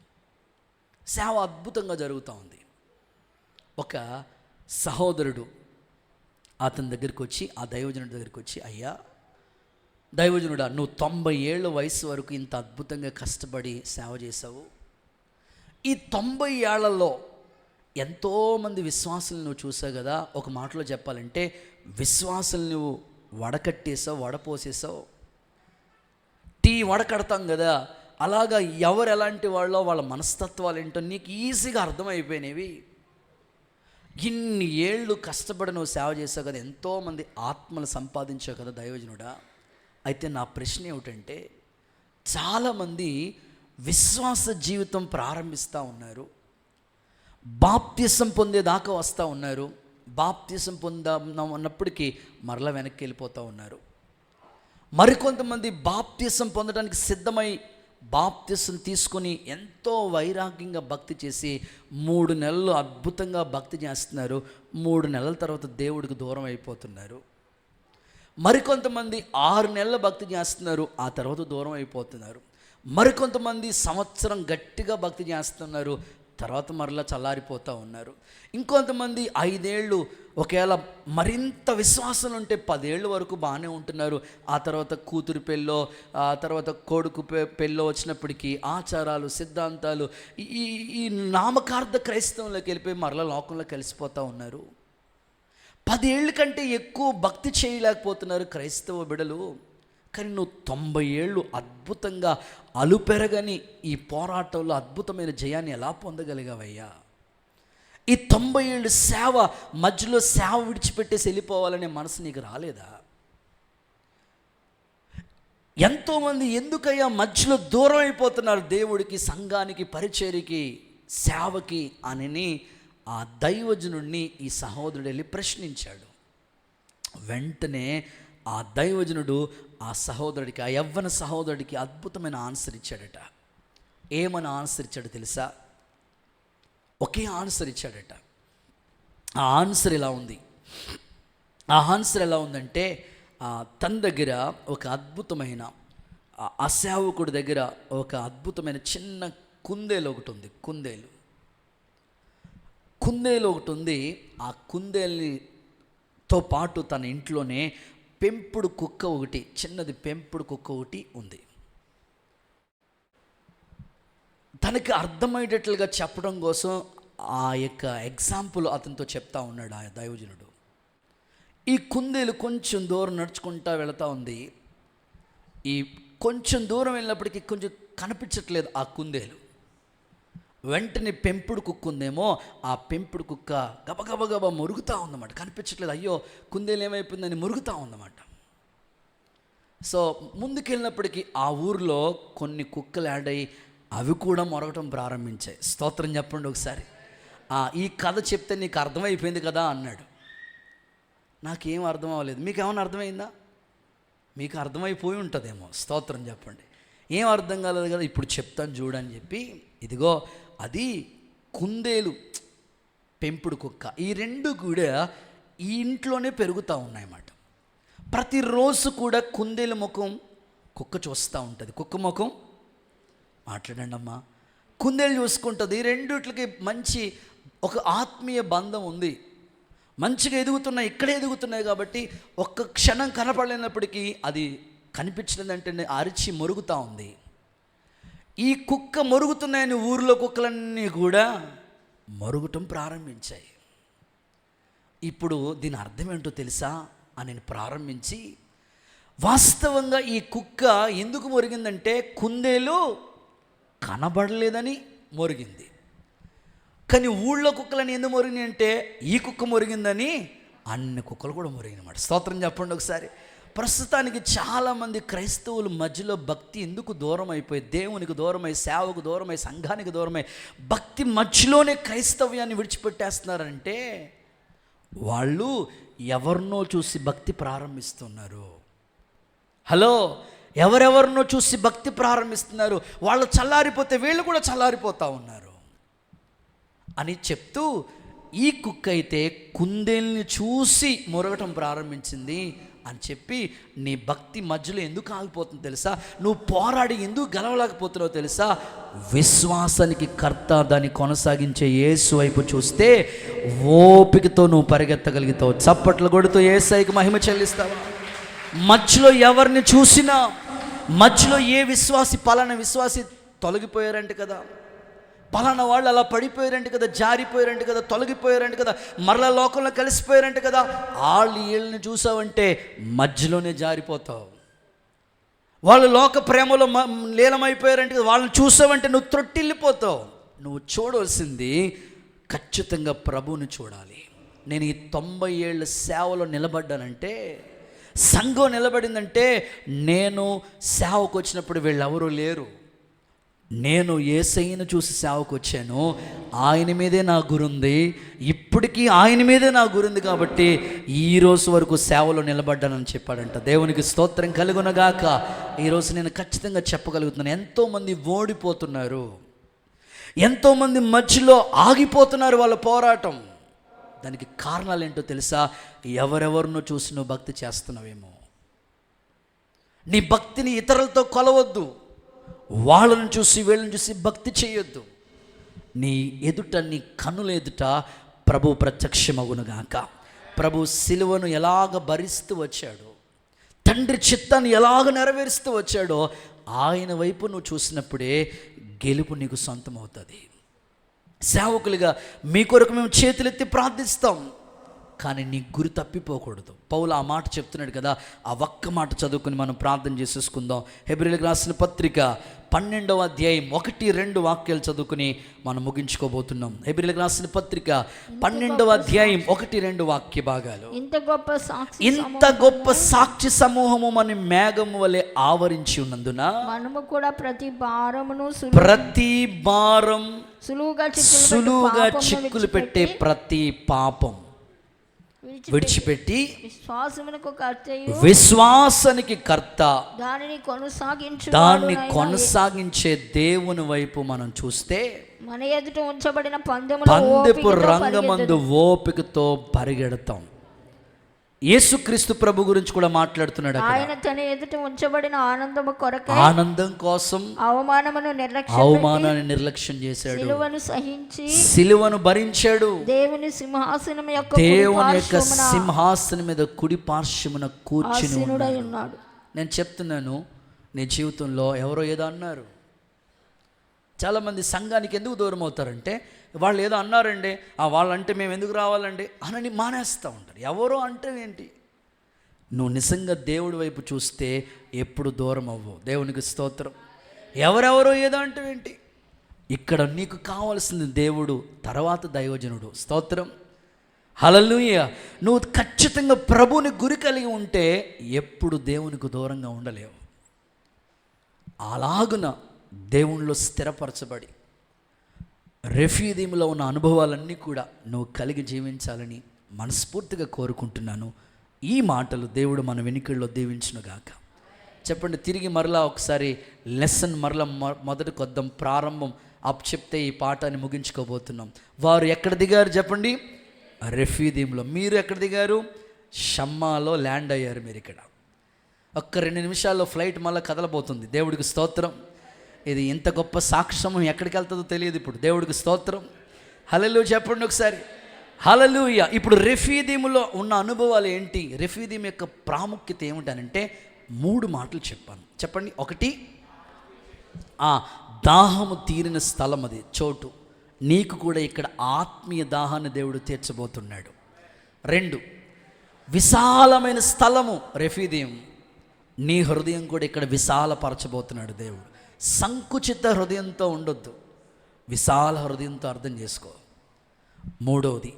సేవ అద్భుతంగా జరుగుతూ ఉంది. ఒక సహోదరుడు అతని దగ్గరికి వచ్చి, ఆ దైవజనుడి దగ్గరికి వచ్చి, అయ్యా దైవజనుడా, నువ్వు 90 ఏళ్ళ వయసు వరకు ఇంత అద్భుతంగా కష్టపడి సేవ చేసావు. ఈ 90 ఏళ్లలో ఎంతోమంది విశ్వాసులు నువ్వు చూసావు కదా. ఒక మాటలో చెప్పాలంటే విశ్వాసులు నువ్వు వడకట్టేసావు, వడపోసేసావు. టీ వడకడతాం కదా, అలాగా ఎవరు ఎలాంటి వాళ్ళో వాళ్ళ మనస్తత్వాలు ఏంటో నీకు ఈజీగా అర్థమైపోయినవి. ఇన్ని ఏళ్ళు కష్టపడి నువ్వు సేవ చేసావు కదా, ఎంతోమంది ఆత్మలు సంపాదించావు కదా దైవజనుడా. అయితే నా ప్రశ్న ఏమిటంటే, చాలామంది విశ్వాస జీవితం ప్రారంభిస్తూ ఉన్నారు, బాప్తిసం పొందేదాకా వస్తూ ఉన్నారు, బాప్తిసం పొందామన్నప్పటికీ మరలా వెనక్కి వెళ్ళిపోతూ ఉన్నారు. మరికొంతమంది బాప్తిసం పొందడానికి సిద్ధమై బాప్తిసం తీసుకొని ఎంతో వైరాగ్యంగా భక్తి చేసి 3 నెలలు అద్భుతంగా భక్తి చేస్తున్నారు. 3 నెలల తర్వాత దేవుడికి దూరం అయిపోతున్నారు. మరికొంతమంది 6 నెలల భక్తి చేస్తున్నారు, ఆ తర్వాత దూరం అయిపోతున్నారు. మరికొంతమంది సంవత్సరం గట్టిగా భక్తి చేస్తున్నారు, తర్వాత మరలా చల్లారిపోతూ ఉన్నారు. ఇంకొంతమంది 5 ఏళ్ళు, ఒకవేళ మరింత విశ్వాసం ఉంటే 10 ఏళ్ళ వరకు బాగానే ఉంటున్నారు. ఆ తర్వాత కూతురు పెళ్ళో, ఆ తర్వాత కొడుకు పెళ్ళో వచ్చినప్పటికీ ఆచారాలు, సిద్ధాంతాలు, ఈ నామకార్థ క్రైస్తవంలోకి వెళ్ళిపోయి మరలా లోకంలో కలిసిపోతూ ఉన్నారు. 10 ఏళ్ళ కంటే ఎక్కువ భక్తి చేయలేకపోతున్నారు క్రైస్తవ బిడలు. కానీ నువ్వు 90 ఏళ్ళు అద్భుతంగా అలుపెరగని ఈ పోరాటంలో అద్భుతమైన జయాన్ని ఎలా పొందగలిగావయ్యా? ఈ 90 ఏళ్ళు సేవ, మధ్యలో సేవ విడిచిపెట్టేసి వెళ్ళిపోవాలనే మనసు నీకు రాలేదా? ఎంతోమంది ఎందుకయ్యా మధ్యలో దూరం అయిపోతున్నారు దేవుడికి, సంఘానికి, పరిచర్యకి, సేవకి అని ఆ దైవజనుడిని ఈ సహోదరుడు వెళ్ళి ప్రశ్నించాడు. వెంటనే ఆ దైవజనుడు ఆ సహోదరుడికి, ఆ యవ్వన సహోదరుడికి అద్భుతమైన ఆన్సర్ ఇచ్చాడట. ఏమని ఆన్సర్ ఇచ్చాడో తెలుసా? ఒకే ఆన్సర్ ఇచ్చాడట. ఆ ఆన్సర్ ఎలా ఉంది? ఆ ఆన్సర్ ఎలా ఉందంటే, తన దగ్గర ఒక అద్భుతమైన, ఆ సేవకుడి దగ్గర ఒక అద్భుతమైన చిన్న కుందేలు ఒకటి ఉంది. కుందేలు ఒకటి ఉంది. ఆ కుందేలుతో పాటు తన ఇంట్లోనే పెంపుడు కుక్క ఒకటి, చిన్నది పెంపుడు కుక్క ఒకటి ఉంది. తనకి అర్థమయ్యేటట్లుగా చెప్పడం కోసం ఆ యొక్క ఎగ్జాంపుల్ అతనితో చెప్తా ఉన్నాడు ఆ దైవజనుడు. ఈ కుందేలు కొంచెం దూరం నడుచుకుంటా వెళుతూ ఉంది. ఈ కొంచెం దూరం వెళ్ళినప్పటికీ కొంచెం కనిపించట్లేదు ఆ కుందేలు. వెంటనే పెంపుడు కుక్క ఉందేమో, ఆ పెంపుడు కుక్క గబగబగబా మురుగుతూ ఉందన్నమాట. కనిపించట్లేదు, అయ్యో కుందేలు ఏమైపోయిందని మురుగుతూ ఉందన్నమాట. సో ముందుకెళ్ళినప్పటికీ ఆ ఊరిలో కొన్ని కుక్కలు యాడ్ అయ్యి అవి కూడా మొరగటం ప్రారంభించాయి. స్తోత్రం చెప్పండి ఒకసారి. ఈ కథ చెప్తే నీకు అర్థమైపోయింది కదా అన్నాడు. నాకేం అర్థం అవ్వలేదు. మీకు ఏమైనా అర్థమైందా? మీకు అర్థమైపోయి ఉంటుందేమో. స్తోత్రం చెప్పండి. ఏం అర్థం కాలేదు కదా, ఇప్పుడు చెప్తాను చూడని చెప్పి, ఇదిగో అది కుందేలు, పెంపుడు కుక్క, ఈ 2 కూడా ఈ ఇంట్లోనే పెరుగుతూ ఉన్నాయన్నమాట. ప్రతిరోజు కూడా కుందేలు ముఖం కుక్క చూస్తూ ఉంటుంది, కుక్క ముఖం మాట్లాడండి అమ్మా, కుందేలు చూసుకుంటుంది. ఈ రెండిట్లకి మంచి ఒక ఆత్మీయ బంధం ఉంది. మంచిగా ఎదుగుతున్నాయి, ఇక్కడే ఎదుగుతున్నాయి కాబట్టి ఒక్క క్షణం కనపడలేనప్పటికీ అది కనిపించలేదంటే అరిచి మొరుగుతూ ఉంది. ఈ కుక్క మొరుగుతున్నాయని ఊరిలో కుక్కలన్నీ కూడా మొరుగుటం ప్రారంభించాయి. ఇప్పుడు దీని అర్థం ఏంటో తెలుసా అని నేను ప్రారంభించి, వాస్తవంగా ఈ కుక్క ఎందుకు మొరిగిందంటే కుందేలు కనబడలేదని మొరిగింది. కానీ ఊళ్ళో కుక్కలని ఎందుకు మొరిగినాయి అంటే ఈ కుక్క మొరిగిందని అన్ని కుక్కలు కూడా మొరిగినమాట. స్తోత్రం చెప్పండి ఒకసారి. ప్రస్తుతానికి చాలామంది క్రైస్తవులు మధ్యలో భక్తి ఎందుకు దూరం అయిపోయి, దేవునికి దూరమై, సేవకు దూరమై, సంఘానికి దూరమై, భక్తి మధ్యలోనే క్రైస్తవ్యాన్ని విడిచిపెట్టేస్తున్నారంటే వాళ్ళు ఎవరినో చూసి భక్తి ప్రారంభిస్తున్నారు. హలో, ఎవరెవరినో చూసి భక్తి ప్రారంభిస్తున్నారు. వాళ్ళు చల్లారిపోతే వీళ్ళు కూడా చల్లారిపోతూ ఉన్నారు అని చెప్తూ, ఈ కుక్క అయితే కుందేల్ని చూసి మొరగటం ప్రారంభించింది అని చెప్పి, నీ భక్తి మధ్యలో ఎందుకు ఆగిపోతుందో తెలుసా? నువ్వు పోరాడి ఎందుకు గెలవలేకపోతున్నావు తెలుసా? విశ్వాసానికి కర్త, దాన్ని కొనసాగించే యేసు వైపు చూస్తే ఓపికతో నువ్వు పరిగెత్తగలుగుతావు. చప్పట్లు కొడుతూ యేసయ్యకి మహిమ చెల్లిస్తావా? మధ్యలో ఎవరిని చూసినా, మధ్యలో ఏ విశ్వాసి, పలానా విశ్వాసి తొలగిపోయారంట కదా, పలానా వాళ్ళు అలా పడిపోయారంట కదా, జారిపోయారంట కదా, తొలగిపోయారంట కదా, మరలా లోకంలో కలిసిపోయారంట కదా, వీళ్ళని చూసావంటే మధ్యలోనే జారిపోతావు. వాళ్ళు లోక ప్రేమలో లీలమైపోయారంట కదా, వాళ్ళని చూసావంటే నువ్వు త్రొట్టిల్లిపోతావు. నువ్వు చూడవలసింది ఖచ్చితంగా ప్రభువుని చూడాలి. నేను ఈ 90 ఏళ్ళ సేవలో నిలబడ్డానంటే, సంఘం నిలబడిందంటే, నేను సేవకు వచ్చినప్పుడు వీళ్ళెవరూ లేరు. నేను యేసయ్యను చూసి సేవకు వచ్చాను. ఆయన మీదే నా గురుంది, ఇప్పటికీ ఆయన మీదే నా గురుంది కాబట్టి ఈరోజు వరకు సేవలో నిలబడ్డానని చెప్పాడంట. దేవునికి స్తోత్రం కలుగునగాక. ఈరోజు నేను ఖచ్చితంగా చెప్పగలుగుతున్నాను, ఎంతోమంది ఓడిపోతున్నారు, ఎంతోమంది మధ్యలో ఆగిపోతున్నారు వాళ్ళ పోరాటం. దానికి కారణాలు ఏంటో తెలుసా? ఎవరెవరినో చూసి నువ్వు భక్తి చేస్తున్నావేమో. నీ భక్తిని ఇతరులతో కొలవద్దు, వాళ్ళని చూసి వీళ్ళని చూసి భక్తి చేయొద్దు. నీ ఎదుట, నీ కన్నుల ఎదుట ప్రభు ప్రత్యక్షమగునుగాక. ప్రభు సిలువను ఎలాగ భరిస్తూ వచ్చాడో, తండ్రి చిత్తాన్ని ఎలాగ నెరవేరుస్తూ వచ్చాడో, ఆయన వైపు నువ్వు చూసినప్పుడే గెలుపు నీకు సొంతమవుతుంది. సేవకులుగా మీ కొరకు మేము చేతులెత్తి ప్రార్థిస్తాం, కానీ నీ గురి తప్పిపోకూడదు. పౌలు ఆ మాట చెప్తున్నాడు కదా, ఆ ఒక్క మాట చదువుకుని మనం ప్రార్థన చేసేసుకుందాం. హెబ్రీయులకు రాసిన పత్రిక 12వ అధ్యాయం 1-2 వాక్యాలు చదువుకుని మనం ముగించుకోబోతున్నాం. హెబ్రీయులకు రాసిన పత్రిక 12వ అధ్యాయం 1-2 వాక్య భాగాలు. ఇంత గొప్ప సాక్షి సమూహము మన మేఘము వలె ఆవరించి ఉన్నందున మనము కూడా ప్రతి భారం సులువుగా చిక్కులు పెట్టే ప్రతి పాపం విడిచిపెట్టి విశ్వాసానికి కర్త, దాన్ని కొనసాగించే దేవుని వైపు మనం చూస్తే మన ఎదుట ఉంచబడిన పందెపు రంగమందు ఓపికతో పరిగెడతాం. యేసుక్రీస్తు ప్రభు గురించి కూడా మాట్లాడుతున్నాడు. ఆయన తన ఎదుట ఉంచబడిన ఆనందము కొరకై, ఆనందం కోసం అవమానాన్ని నిర్లక్ష్యం చేశాడు, సిలువను సహించి సిలువను భరించాడు, దేవుని సింహాసనం యొక్క సింహాసనం మీద కుడి పార్శ్వమున కూర్చుని ఉన్నాడు. నేను చెప్తున్నాను, నీ జీవితంలో ఎవరో ఏదో అన్నారు. చాలామంది సంఘానికి ఎందుకు దూరం అవుతారంటే, వాళ్ళు ఏదో అన్నారండి, వాళ్ళంటే మేము ఎందుకు రావాలండి అని మానేస్తూ ఉంటారు. ఎవరో అంటే ఏంటి? నువ్వు నిజంగా దేవుడి వైపు చూస్తే ఎప్పుడు దూరం అవ్వవు. దేవునికి స్తోత్రం. ఎవరెవరో ఏదో అంటే ఏంటి? ఇక్కడ నీకు కావాల్సింది దేవుడు, తర్వాత దైవజనుడు. స్తోత్రం, హల్లెలూయా. నువ్వు ఖచ్చితంగా ప్రభువుని గురి కలిగి ఉంటే ఎప్పుడు దేవునికి దూరంగా ఉండలేవు. అలాగున దేవునిలో స్థిరపరచబడి రెఫీదీములో ఉన్న అనుభవాలన్నీ కూడా నువ్వు కలిగి జీవించాలని మనస్ఫూర్తిగా కోరుకుంటున్నాను. ఈ మాటలు దేవుడు మన వెనుకల్లో దీవించునుగాక. చెప్పండి, తిరిగి మరలా ఒకసారి లెసన్ మరలా మొదటి కొద్దాం. ప్రారంభం అప్ చెప్తే ఈ పాఠాన్ని ముగించుకోబోతున్నాం. వారు ఎక్కడ దిగారు చెప్పండి? రెఫీదీంలో. మీరు ఎక్కడ దిగారు? షమ్మాలో ల్యాండ్ అయ్యారు. మీరు ఇక్కడ ఒక్క 2 నిమిషాల్లో ఫ్లైట్ మళ్ళీ కదలబోతుంది. దేవుడికి స్తోత్రం. ఇది ఇంత గొప్ప సాక్ష్యం ఎక్కడికి వెళ్తుందో తెలియదు ఇప్పుడు. దేవుడికి స్తోత్రం, హల్లెలూయా చెప్పండి ఒకసారి. హల్లెలూయా. ఇప్పుడు రెఫీదీములో ఉన్న అనుభవాలు ఏంటి, రెఫీదీం యొక్క ప్రాముఖ్యత ఏమిటనంటే 3 మాటలు చెప్పాను. చెప్పండి. 1, దాహము తీరిన స్థలం, అది చోటు. నీకు కూడా ఇక్కడ ఆత్మీయ దాహాన్ని దేవుడు తీర్చబోతున్నాడు. 2, విశాలమైన స్థలము రెఫీదీం. నీ హృదయం కూడా ఇక్కడ విశాలపరచబోతున్నాడు దేవుడు. సంకుచిత హృదయంతో ఉండొద్దు, విశాల హృదయంతో అర్థం చేసుకో. 3వది,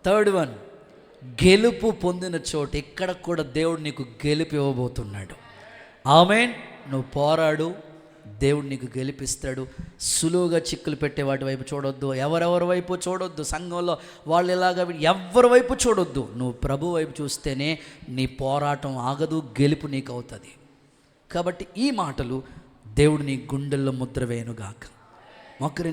థర్డ్ వన్, గెలుపు పొందిన చోటు. ఇక్కడ కూడా దేవుడు నీకు గెలుపు ఇవ్వబోతున్నాడు. ఆమేన్. నువ్వు పోరాడు, దేవుడు నీకు గెలిపిస్తాడు. సులువుగా చిక్కులు పెట్టే వాటి వైపు చూడొద్దు, ఎవరెవరి వైపు చూడొద్దు. సంఘంలో వాళ్ళు ఇలాగ ఎవరి వైపు చూడొద్దు. నువ్వు ప్రభు వైపు చూస్తేనే నీ పోరాటం ఆగదు, గెలుపు నీకు అవుతుంది. కాబట్టి ఈ మాటలు దేవుడు నీ గుండెల్లో ముద్ర వేయునుగాక. మొక్కరి